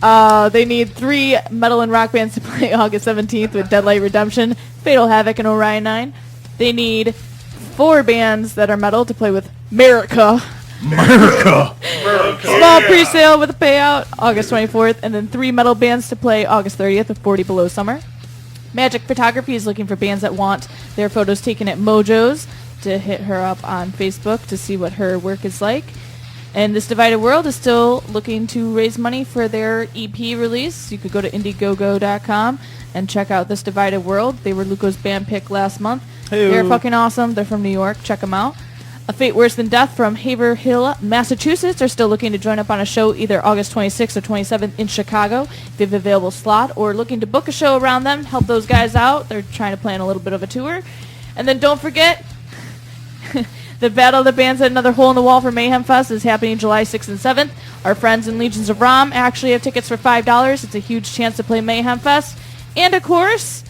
They need 3 metal and rock bands to play August 17th with Deadlight Redemption, Fatal Havoc, and Orion 9. They need 4 bands that are metal to play with America. Small pre-sale with a payout August 24th, and then 3 metal bands to play August 30th with 40 Below Summer. Magic Photography is looking for bands that want their photos taken at Mojo's to hit her up on Facebook to see what her work is like. And This Divided World is still looking to raise money for their EP release. You could go to Indiegogo.com and check out This Divided World. They were Luco's band pick last month. Hey-o. They're fucking awesome. They're from New York. Check them out. A Fate Worse Than Death from Haverhill, Massachusetts are still looking to join up on a show either August 26th or 27th in Chicago. If you have an available slot or looking to book a show around them, help those guys out. They're trying to plan a little bit of a tour. And then don't forget, the Battle of the Bands at Another Hole in the Wall for Mayhem Fest is happening July 6th and 7th. Our friends in Legions of Rom actually have tickets for $5. It's a huge chance to play Mayhem Fest. And of course,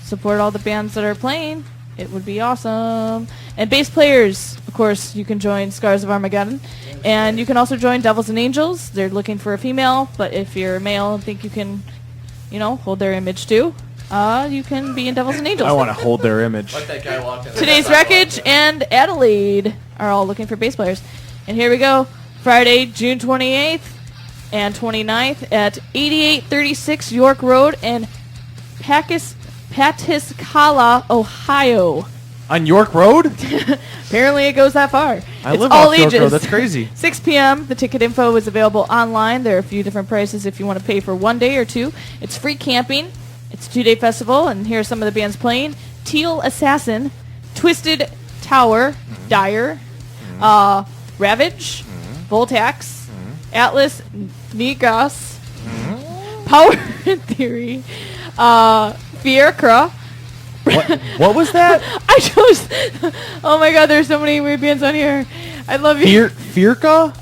support all the bands that are playing. It would be awesome. And bass players, of course, you can join Scars of Armageddon. And you can also join Devils and Angels. They're looking for a female, but if you're a male and think you can, hold their image too, you can be in Devils and Angels. I want to hold their image. Let that guy walk in. Today's Wreckage and Adelaide are all looking for bass players. And here we go. Friday, June 28th and 29th at 8836 York Road in Patiscala, Ohio. On York Road? Apparently it goes that far. I It's live all off York ages. Road. That's crazy. 6 p.m. The ticket info is available online. There are a few different prices if you want to pay for 1 day or 2. It's free camping. It's a 2-day festival, and here are some of the bands playing. Teal Assassin, Twisted Tower, Dire, Ravage, Voltax, Atlas Negos, Power Theory, Fiercra. What was that? I chose. Oh my God! There's so many weird bands on here. I love you. Fierka?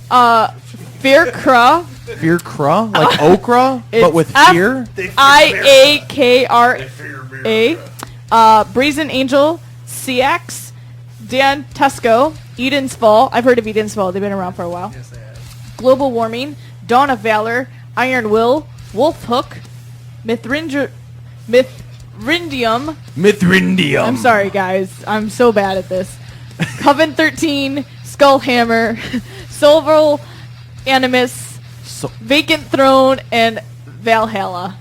Fiercra, Fear Cra? Like okra, but It's with F- fear? IAKRA. Brazen Angel, CX, Dan Tesco, Eden's Fall. I've heard of Eden's Fall. They've been around for a while. Yes, they have. Global Warming, Dawn of Valor, Iron Will, Wolf Hook, Mithrindium. Mithrindium. I'm sorry, guys. I'm so bad at this. Coven 13, Skullhammer, Solval Animus, Vacant Throne, and Valhalla.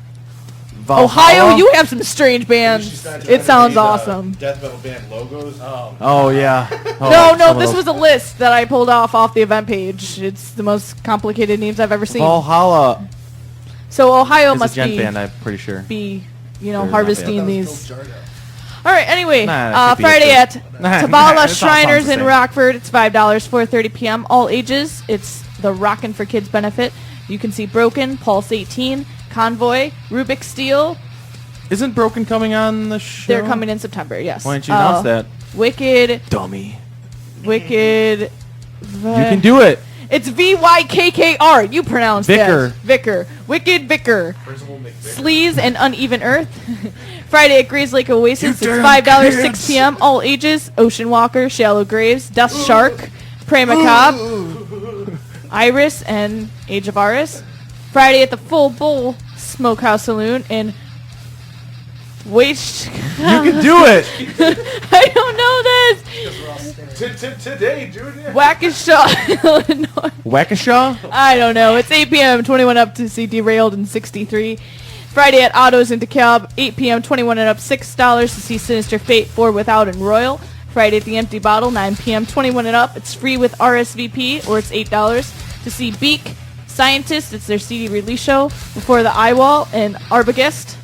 Ohio, you have some strange bands. It sounds awesome. Death metal band logos. Oh, yeah. Oh, No, some of this those. was a list that I pulled off the event page. It's the most complicated names I've ever seen. Valhalla So Ohio is a must gent be, band, I'm pretty sure. you know, They're not harvesting bad. these. All right, anyway, Nah, that could be Friday it, at too. Nah, Tabala it all sounds Shriners the in same. Rockford. It's $5, 4:30 p.m. All ages. It's the Rockin' for Kids benefit. You can see Broken, Pulse 18, Convoy, Rubik Steel. Isn't Broken coming on the show? They're coming in September, yes. Why didn't you announce that? Wicked. Dummy. Wicked. You can do it. It's VYKKR. You pronounce Vicar. that. Vicar. Wicked Vicar. Sleaze and Uneven Earth. Friday at Grays Lake Oasis. It's $5, 6 p.m. All ages. Ocean Walker, Shallow Graves, Death Shark, Prey Macabre, Iris, and Age of Aris. Friday at the Full Bull Smokehouse Saloon in Waste. You can do it. I don't know this. Today, Junior. Waukesha, Illinois. Waukesha? I don't know. It's 8 p.m. 21 up to see Derailed in 63. Friday at Otto's in DeKalb, 8 p.m. 21 and up, $6 to see Sinister Fate, 4 Without, and Royal. Friday at the Empty Bottle, 9 p.m. 21 and up. It's free with RSVP, or it's $8 to see Beak, Scientist. It's their CD release show. Before the Eye Wall and Arbogast.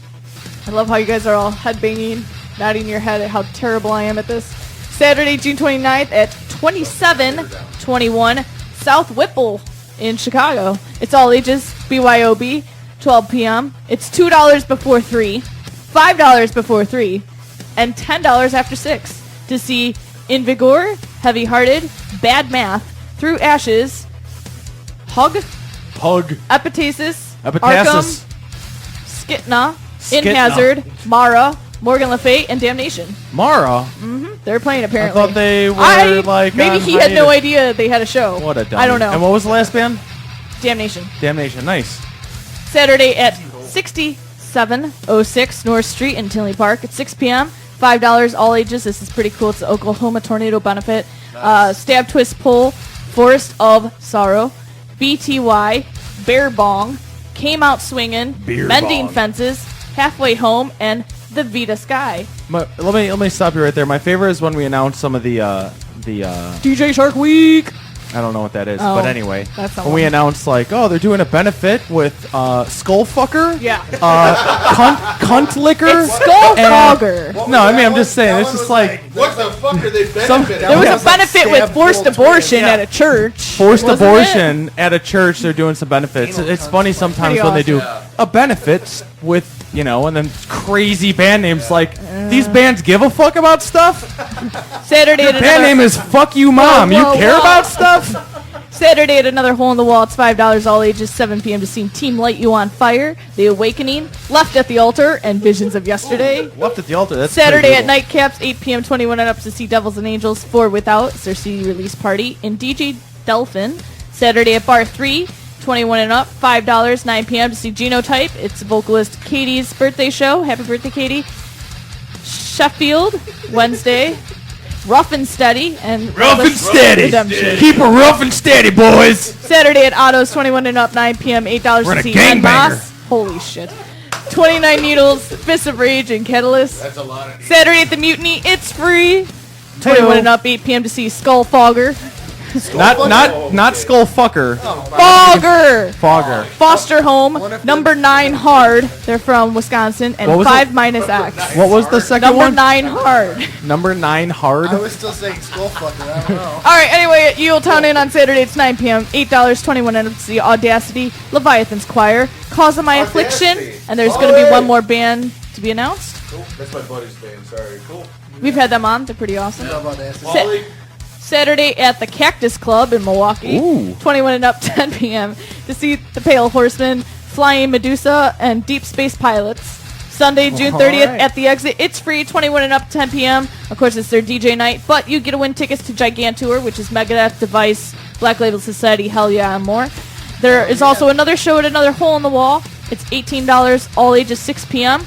I love how you guys are all headbanging, nodding your head at how terrible I am at this. Saturday, June 29th at 2721 South Whipple in Chicago. It's all ages, BYOB, 12 p.m. It's $2 before 3, $5 before 3, and $10 after 6 to see In Vigor, Heavy Hearted, Bad Math, Through Ashes, Hug, Epitasis, Epitasis. Arkham, Skitna, In Hazard, Mara, Morgan Le Fay, and Damnation. Mara? They're playing I apparently. thought they were like maybe on he had no hiatus. idea they had a show. What a dummy. I don't know. And what was the last band? Damnation. Damnation. Nice. Saturday at 6706 North Street in Tinley Park at 6 p.m. $5 all ages. This is pretty cool. It's the Oklahoma Tornado Benefit. Stab, Twist, Pull, Forest of Sorrow, BTY, Bear Bong, Came Out Swingin', Mending Fences, Halfway Home, and The Vita Sky. Let me stop you right there. My favorite is when we announce some of the DJ Shark Week. I don't know what that is, Oh, but anyway, that's not when we one. announce like, oh, they're doing a benefit with Skullfucker, Yeah. cunt liquor, It's Skullfogger. No, I mean I'm just saying it's just like What the fuck are they Some- benefiting? There was Sounds a like benefit with stab forced full abortion twist. at a church. forced wasn't abortion at a church. They're doing some benefits. Anal It's cunt funny like- sometimes Pretty when they do awesome. a benefit with and then crazy band names like these bands give a fuck about stuff. Saturday at Band another name is Fuck You Mom. Whoa, You whoa, care whoa. about stuff? Saturday at another Hole in the Wall. It's $5 all ages. 7 p.m. to see Team Light You on Fire, The Awakening, Left at the Altar, and Visions of Yesterday. Left at the altar. That's Saturday pretty at brutal. Nightcaps, 8 p.m. 21 and up to see Devils and Angels, 4 Without. It's their CD release party. And DJ Delphin. Saturday at Bar 3, 21 and up, $5, 9 p.m. to see Genotype. It's vocalist Katie's birthday show. Happy birthday, Katie. Sheffield, Wednesday. Rough and Steady. And Rough and steady. Redemption. Keep it rough and steady, boys. Saturday at Otto's, 21 and up, 9 p.m., $8 We're in to a see Red gangbanger. Moss. Holy shit. 29 Needles, Fist of Rage, and Catalyst. That's a lot of. Saturday at the Mutiny, it's free. 21 and up, 8 p.m. to see Skullfogger. Not Skullfucker. Fogger! Foster Home, What if number 9 Hard. They're from Wisconsin. And What was 5 it? minus X. What was the second Number one? 9 Hard. Number 9 hard. I was still saying Skullfucker. I don't know. Alright, anyway, at Town Inn on Saturday, it's 9 p.m. $8, 21 and up to see Audacity, Leviathan's Choir, Cause of My Affliction, Audacity. and there's going to be one more band to be announced. Cool. That's my buddy's band. Sorry. Cool. We've had them on. They're pretty awesome. How about that? Molly. Saturday at the Cactus Club in Milwaukee. Ooh. 21 and up, 10 p.m. to see the Pale Horseman, Flying Medusa, and Deep Space Pilots. Sunday, June 30th right. at the Exit. It's free, 21 and up, 10 p.m. Of course, it's their DJ night, but you get to win tickets to Gigantour, which is Megadeth, Device, Black Label Society, Hell Yeah, and more. There is also another show at another hole in the wall. It's $18, all ages 6 p.m.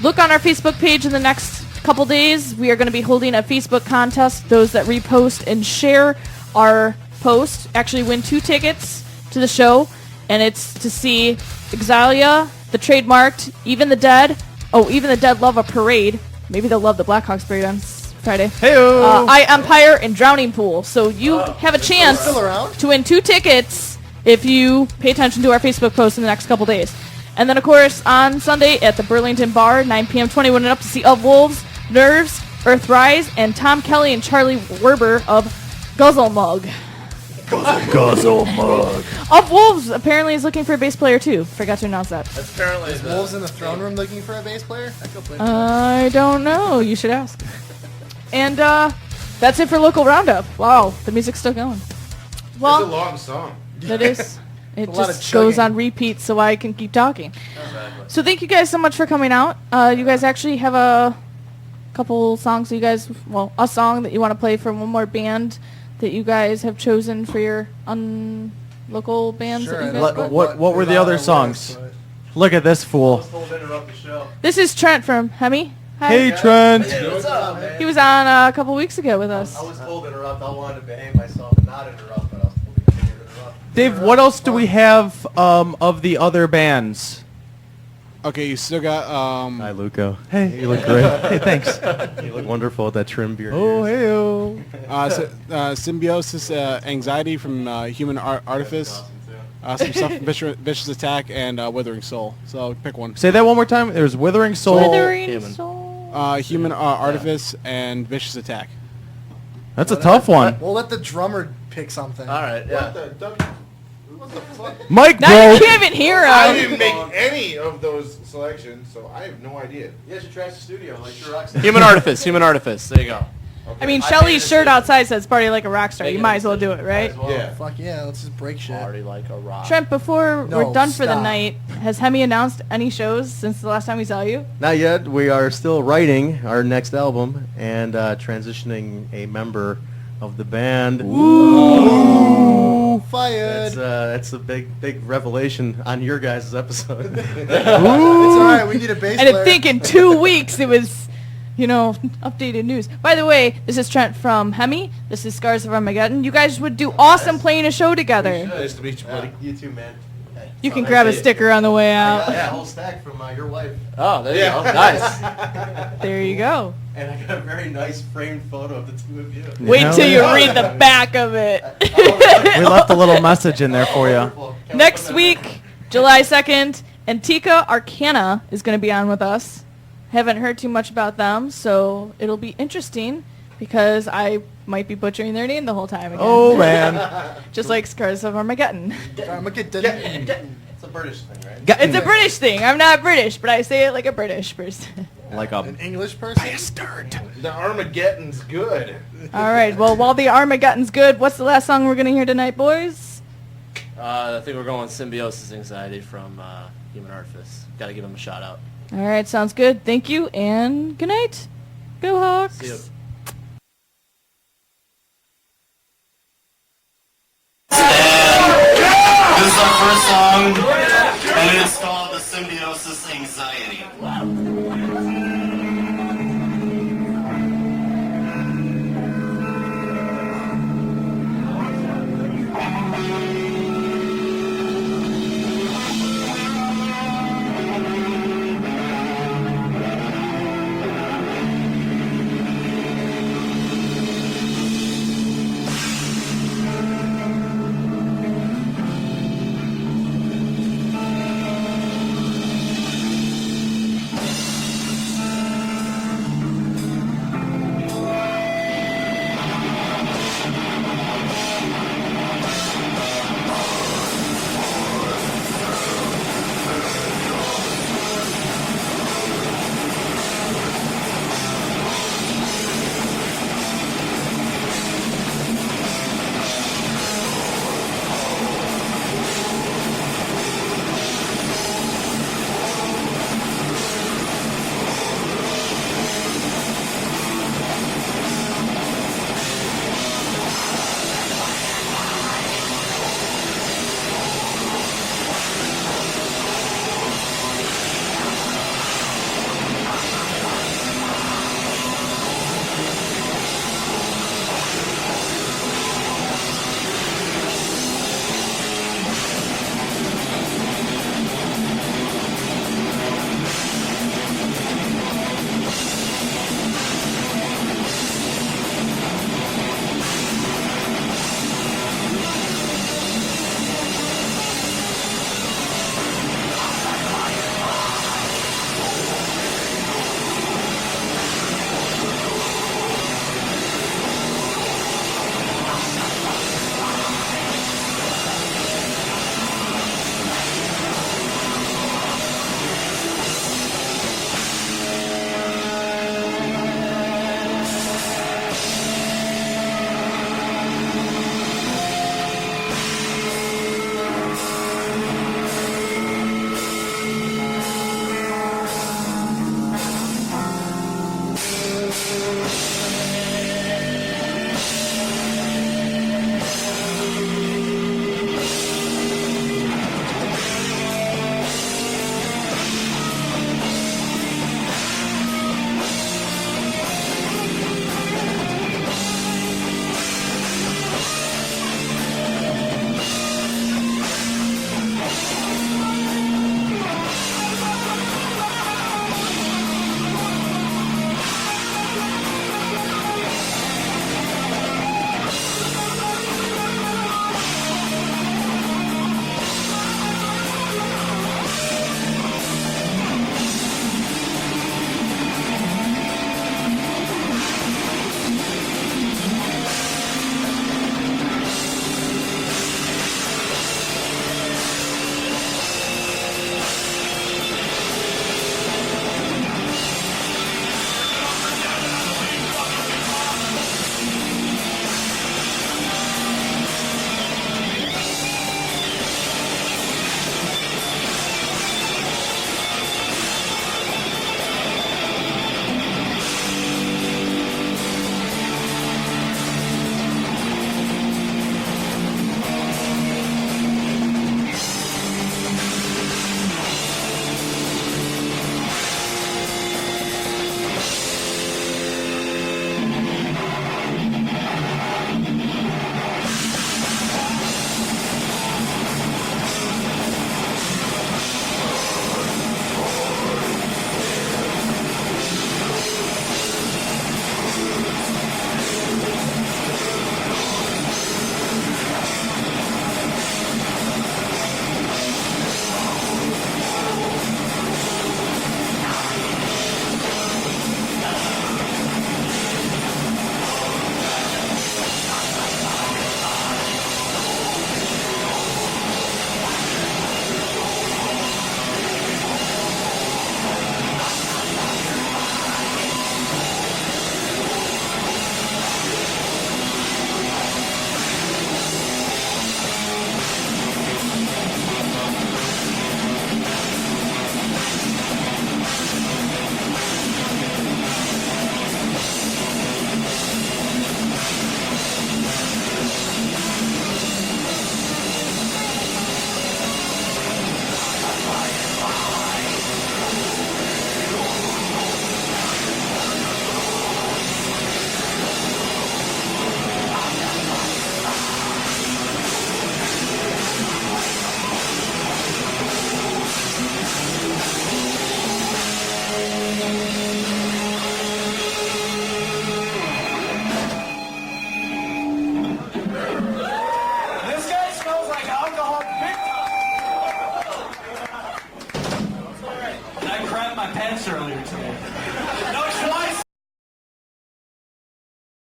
Look on our Facebook page in the next couple days. We are going to be holding a Facebook contest. Those that repost and share our post actually win 2 tickets to the show, and it's to see Exilia, the Trademarked, Even the Dead. Oh, Even the Dead love a parade. Maybe they'll love the Blackhawks parade on Friday. Hey-o. I Empire and Drowning Pool. So you have a chance still around? to win 2 tickets if you pay attention to our Facebook post in the next couple days. And then, of course, on Sunday at the Burlington Bar, 9 p.m., 21 and up, to see Of Wolves, Nerves, Earthrise, and Tom Kelly and Charlie Werber of Guzzle Mug. Guzzle Mug. Of Wolves apparently is looking for a bass player, too. Forgot to announce that. That's apparently the Wolves in the throne room looking for a bass player? I go play for I don't know. You should ask. And that's it for Local Roundup. Wow, the music's still going. It's a Well, long song. that is. It lot just of goes chugging. on repeat so I can keep talking. So thank you guys so much for coming out. You guys actually have a couple songs that you guys, well, a song that you want to play from one more band that you guys have chosen for your local bands Sure, that you I guys don't put? know What were the other songs? Look at this fool. This is Trent from Hemi. Hi. Hey, Trent. What's up, man? He was on a couple weeks ago with us. I was told to interrupt. I wanted to behave myself and not interrupt, but I was told to continue to interrupt. Dave, what else do we have of the other bands? Okay, you still got Hi, Luco. Hey, you look great. Hey, thanks. You look wonderful with that trim beard. Oh, hey-o. Symbiosis, Anxiety from Human Artifice, some stuff from Vicious Attack, and Withering Soul. So pick one. Say that one more time. There's Withering Soul. Withering Human. Soul. Human Artifice and Vicious Attack. That's a tough one. We'll let the drummer pick something. All right, yeah. What the fuck? Mike, Now bro. you can't even hear I him. didn't make any of those selections, so I have no idea. You guys should trash the studio like you're rock Human Artifice. Human Artifice. There you go. I mean, I Shelly's made a shirt decision. outside says "Party like a rock star." Make You it might a as well do decision. it, right? Might as well. Yeah. Fuck yeah, let's just break shit. Party like a rock. Trent, before No, we're done for the stop. night, has Hemi announced any shows since the last time we saw you? Not yet. We are still writing our next album and transitioning a member of the band. Fired. That's a big revelation on your guys' episode. It's alright, we need a bass And player. I think in 2 weeks it was, updated news. By the way, this is Trent from Hemi. This is Scars of Armageddon. You guys would do awesome playing a show together. Nice to meet you, buddy. You too, man. You can grab a sticker on the way out. Yeah, a whole stack from your wife. Oh, there you Yeah. go. Nice. There you go. And I got a very nice framed photo of the two of you. Wait Hell till you yeah. read the back of it. We left a little message in there for you. Wonderful. Can't Next wait for that. week, July 2nd, Antica Arcana is going to be on with us. Haven't heard too much about them, so it'll be interesting because I might be butchering their name the whole time again. Oh, man. Just like Scars of Armageddon. It's a British thing, right? It's a British thing. I'm not British, but I say it like a British person. Like An English person? The Armageddon's good. All right, well, while the Armageddon's good, what's the last song we're going to hear tonight, boys? I think we're going with Symbiosis Anxiety from Human Artifice. Got to give him a shout out. All right, sounds good. Thank you, and good night. Go Hawks. See you.